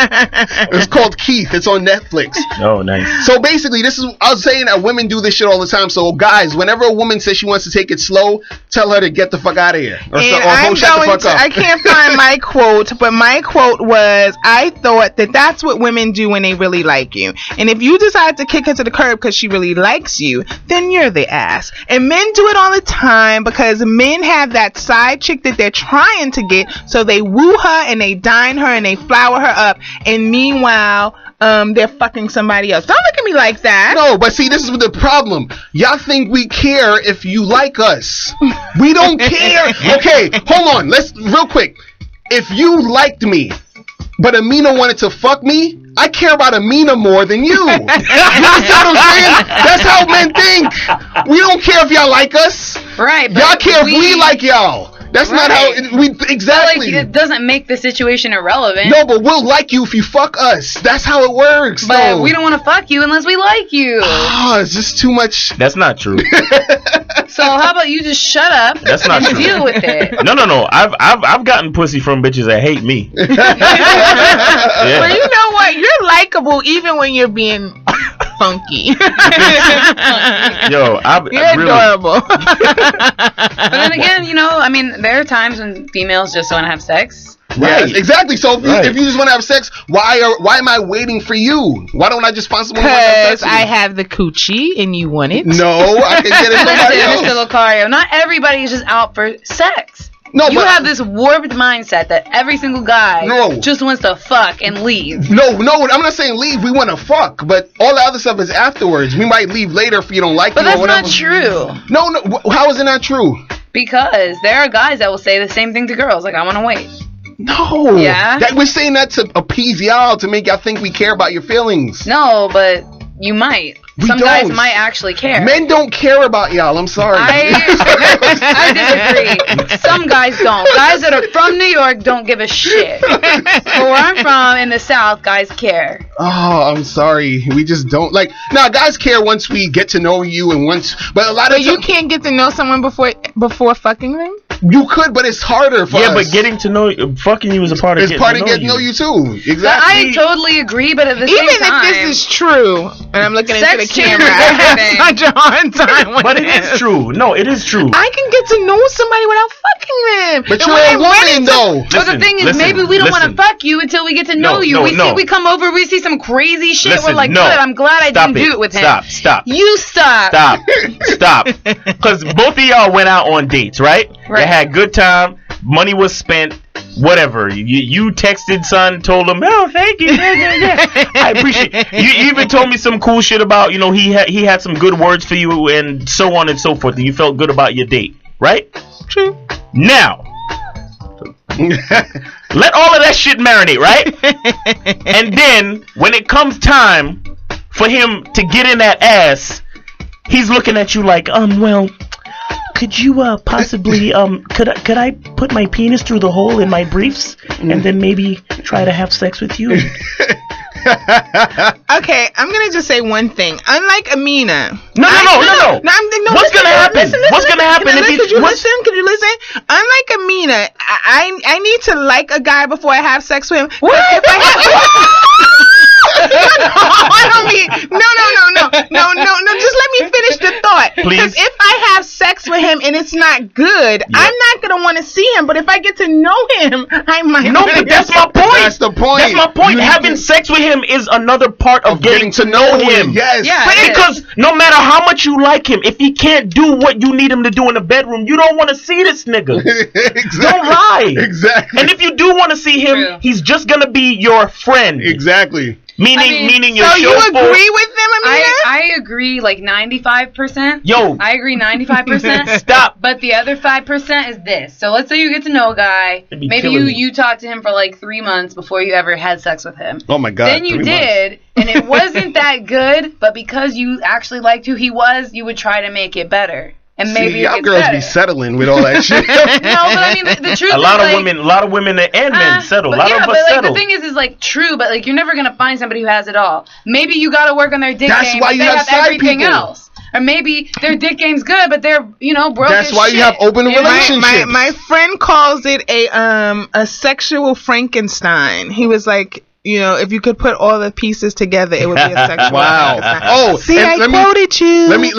It's called Keith. It's on Netflix. Oh, nice. So basically, I was saying that women do this shit all the time. So guys, whenever a woman says she wants to take it slow, tell her to get the fuck out of here. Or shut the fuck up. I can't find my quote, but my quote was, I thought that that's what women do when they really like you. And if you decide to kick her to the curb because she really likes you, then you're the ass. And men do it all the time because men have that side chick that they're trying to get, so they woo her and they dine her and they flower her up. And meanwhile, they're fucking somebody else. Don't look at me like that. No, but see, this is the problem. Y'all think we care if you like us. We don't care. Okay, hold on. Let's real quick. If you liked me, but Amina wanted to fuck me, I care about Amina more than you. You understand what I'm saying? That's how men think. We don't care if y'all like us. Right. Y'all care if we like y'all. That's not how exactly. Like, it doesn't make the situation irrelevant. No, but we'll like you if you fuck us. That's how it works. But we don't want to fuck you unless we like you. Oh, it's just too much. That's not true. So how about you just shut up and deal with it? No. I've gotten pussy from bitches that hate me. Yeah. But you know what? You're likable even when you're being funky. Yo, you're adorable. But then again, I mean, there are times when females just want to have sex. Right. Yeah, exactly. So if you just want to have sex, why am I waiting for you? Why don't I just find someone who wants to have sex with I have the coochie and you want it? No, I can get it somebody else. Mr. Locario, not everybody is just out for sex. No, you have this warped mindset that every single guy just wants to fuck and leave. No, I'm not saying leave. We want to fuck, but all the other stuff is afterwards. We might leave later if you don't like but you or whatever. But that's not true. No. How is it not true? Because there are guys that will say the same thing to girls, like, I want to wait. No. Yeah? We're saying that to appease y'all, to make y'all think we care about your feelings. No, but you might. Some guys might actually care. Men don't care about y'all. I'm sorry. I disagree. Some guys don't. Guys that are from New York don't give a shit. But where I'm from, in the South, guys care. Oh, I'm sorry. We just don't like. Now, guys care once we get to know you and but a lot of. But you can't get to know someone before fucking them. You could, but it's harder for us. Yeah, but getting to know fucking you is a part of getting to know you too. Exactly. I totally agree, but at the same time, even if this is true, and I'm looking into the camera, I have such a hard time with But it is true. No, it is true. I can get to know somebody without fucking them. But you're a woman, though. But the thing is, maybe we don't want to fuck you until we get to know you. We come over, we see some crazy shit. We're like, good, I'm glad I didn't do it with him. Stop. You stop. Stop. Because both of y'all went out on dates, right? They had good time. Money was spent. Whatever. You texted son, told him, oh, thank you. I appreciate it. You even told me some cool shit about, he had some good words for you and so on and so forth, and you felt good about your date, right? True. Now, let all of that shit marinate, right? And then, when it comes time for him to get in that ass, he's looking at you like, well, could you possibly could I put my penis through the hole in my briefs and then maybe try to have sex with you? Okay, I'm gonna just say one thing. Unlike Amina, no. What's gonna happen? What's gonna happen if Could you listen? Unlike Amina, I need to like a guy before I have sex with him. What? If I No. Just let me finish the thought. Please. Because if I have sex with him and it's not good, I'm not gonna want to see him. But if I get to know him, I might. No, but that's my point. That's the point. That's my point. Having sex with him is another part of getting to know him. Yes. Because no matter how much you like him, if he can't do what you need him to do in the bedroom, you don't want to see this nigga. Exactly. Don't lie. Exactly. And if you do want to see him, he's just gonna be your friend. Exactly. Meaning your so show. You agree with them, Amina? I agree like 95%. Yo. I agree 95%. Stop. But the other 5% is this. So let's say you get to know a guy. Maybe you talked to him for like 3 months before you ever had sex with him. Oh my God. Then you did, and it wasn't that good, but because you actually liked who he was, you would try to make it better. And maybe y'all girls be settling with all that shit. No, but I mean the truth a is lot of women and men settle. A lot of us settle. The thing is like true, but like you're never gonna find somebody who has it all. Maybe you gotta work on their dick game, but they have everything else. Or maybe their dick game's good, but they're broke. That's why you have open relationships. My friend calls it a sexual Frankenstein. He was like, if you could put all the pieces together, it would be a sexual Frankenstein. Oh, see, I quoted you. Let me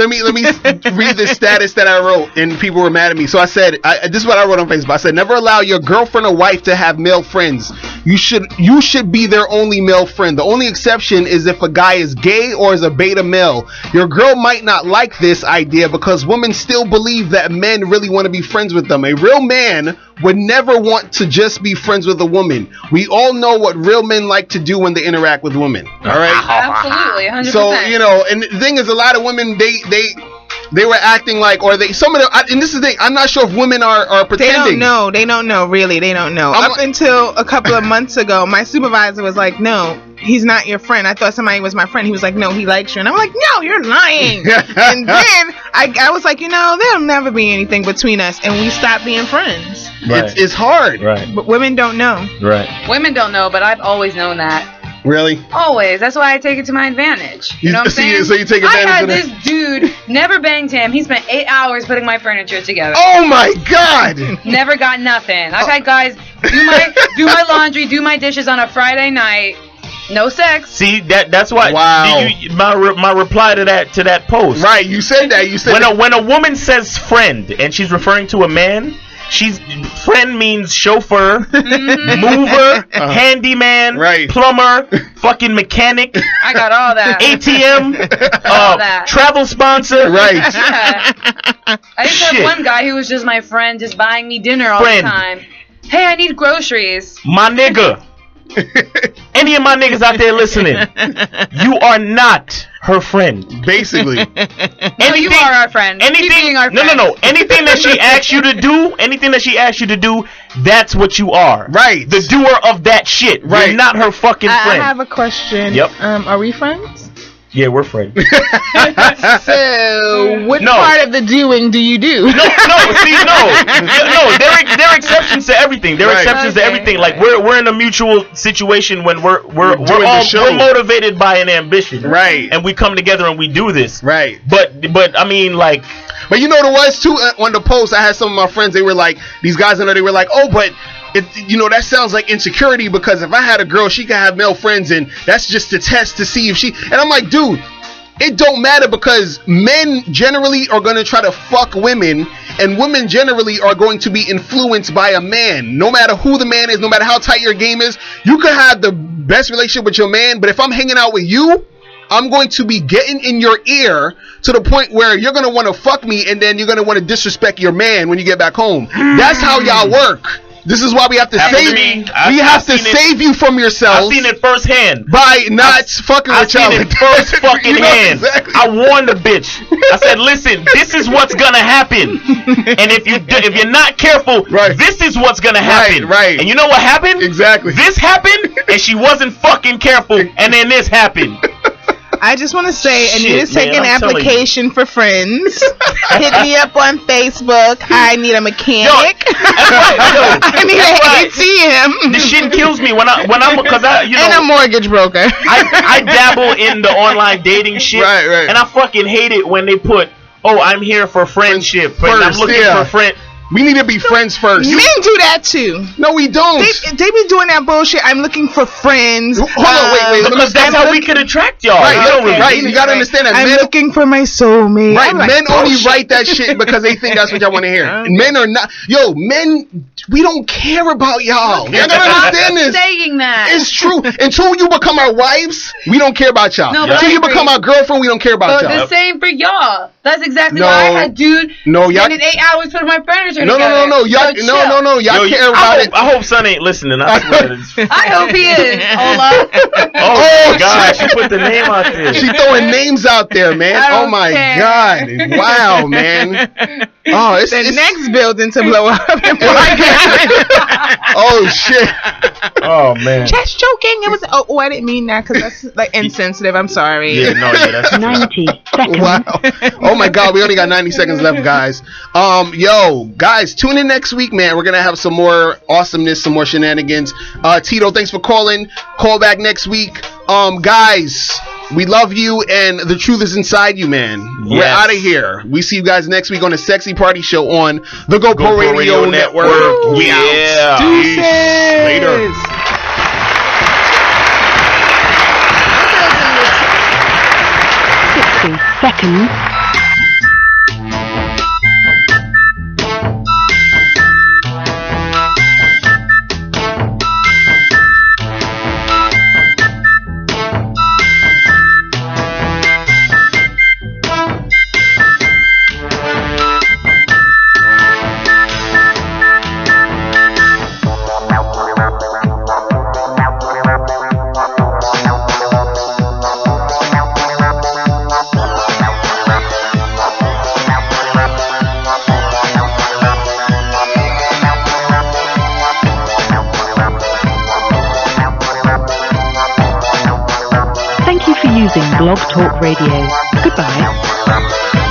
read the status that I wrote, and people were mad at me. So I said, this is what I wrote on Facebook. I said, never allow your girlfriend or wife to have male friends. You should be their only male friend. The only exception is if a guy is gay or is a beta male. Your girl might not like this idea because women still believe that men really want to be friends with them. A real man would never want to just be friends with a woman. We all know what real men like to do when they interact with women. All right? Absolutely, 100%. So, and the thing is, a lot of women, they were acting like, or they, some of them, and this is the thing, I'm not sure if women are pretending. They don't know, really. They don't know. Up until a couple of months ago, my supervisor was like, no, he's not your friend. I thought somebody was my friend. He was like, no, he likes you. And I'm like, no, you're lying. And then I was like, there'll never be anything between us. And we stopped being friends. Right. It's hard. Right. But women don't know. Right. Women don't know, but I've always known that. Really? Always. That's why I take it to my advantage. You know what I'm saying? So you take advantage of this dude, never banged him. He spent 8 hours putting my furniture together. Oh my God! Never got nothing. I've had guys do my laundry, do my dishes on a Friday night. No sex. See, that's why. Wow. My reply to that post. Right. You said that. You said when a woman says friend and she's referring to a man. Friend means chauffeur, mover, handyman, plumber, fucking mechanic. I got all that. ATM, travel sponsor. Right. Yeah. I used to have one guy who was just my friend, just buying me dinner all the time. Hey, I need groceries. My nigga. Any of my niggas out there listening, you are not her friend. Basically. No, you are our friend. Anything, our friend. No. Anything that she asks you to do, that's what you are. Right. The doer of that shit. Right. You're not her fucking friend. I have a question. Yep. Are we friends? Yeah, we're friends. So, what part of the doing do you do? No. There are exceptions to everything. There are exceptions to everything. Like we're in a mutual situation when we're all motivated by an ambition. Right. And we come together and we do this. Right. But I mean, like. But you know there was too on the post. I had some of my friends. They were like, these guys I know. They were like, oh, but. That sounds like insecurity because if I had a girl, she could have male friends, and that's just a test to see if she. And I'm like, dude, it don't matter because men generally are going to try to fuck women, and women generally are going to be influenced by a man. No matter who the man is, no matter how tight your game is, you could have the best relationship with your man, but if I'm hanging out with you, I'm going to be getting in your ear to the point where you're going to want to fuck me, and then you're going to want to disrespect your man when you get back home. That's how y'all work. This is why we have to save you from yourself. I've seen it firsthand by not fucking with y'all. I've seen it first fucking hand. Exactly. I warned the bitch. I said, "Listen, this is what's gonna happen, and if you're not careful, this is what's gonna happen." Right. And you know what happened? Exactly. This happened, and she wasn't fucking careful, and then this happened. I just want to say, Anita's taking an application for friends. Hit me up on Facebook. I need a mechanic. I need an ATM. The shit kills me when I'm and a mortgage broker. I dabble in the online dating shit, right. And I fucking hate it when they put, "Oh, I'm here for friendship, and I'm looking for friend." We need to be friends first. Men do that too. No, we don't. They be doing that bullshit. I'm looking for friends. Hold on, wait. Because that's how we could attract y'all. Right. You gotta understand that. I'm looking for my soulmate. Right. Men only write that shit because they think that's what y'all want to hear. Men are not. Yo, men. We don't care about y'all. You gotta understand this. Saying that. It's true. Until you become our wives, we don't care about y'all. No, Until you become our girlfriend, we don't care about y'all. The same for y'all. That's exactly why I had dude spending 8 hours putting my furniture together. No. Y'all care about it. I hope Son ain't listening. I swear. I hope he is. Ola. Oh God, she put the name out there. She throwing names out there, man. Oh my God. Wow, man. Oh, it's the next building to blow up. Oh shit. Oh man. Just joking. It was. Oh, I didn't mean that because that's like insensitive. I'm sorry. Yeah, that's 90 seconds. Wow. Oh my God, we only got 90 seconds left, guys. Guys, tune in next week, man. We're gonna have some more awesomeness, some more shenanigans. Tito, thanks for calling. Call back next week. Guys, we love you, and the truth is inside you, man. Yes. We're out of here. We see you guys next week on the Sexy Party Show on the GoPro Radio Network. We out. Later. 60 seconds. Using Blog Talk Radio. Goodbye.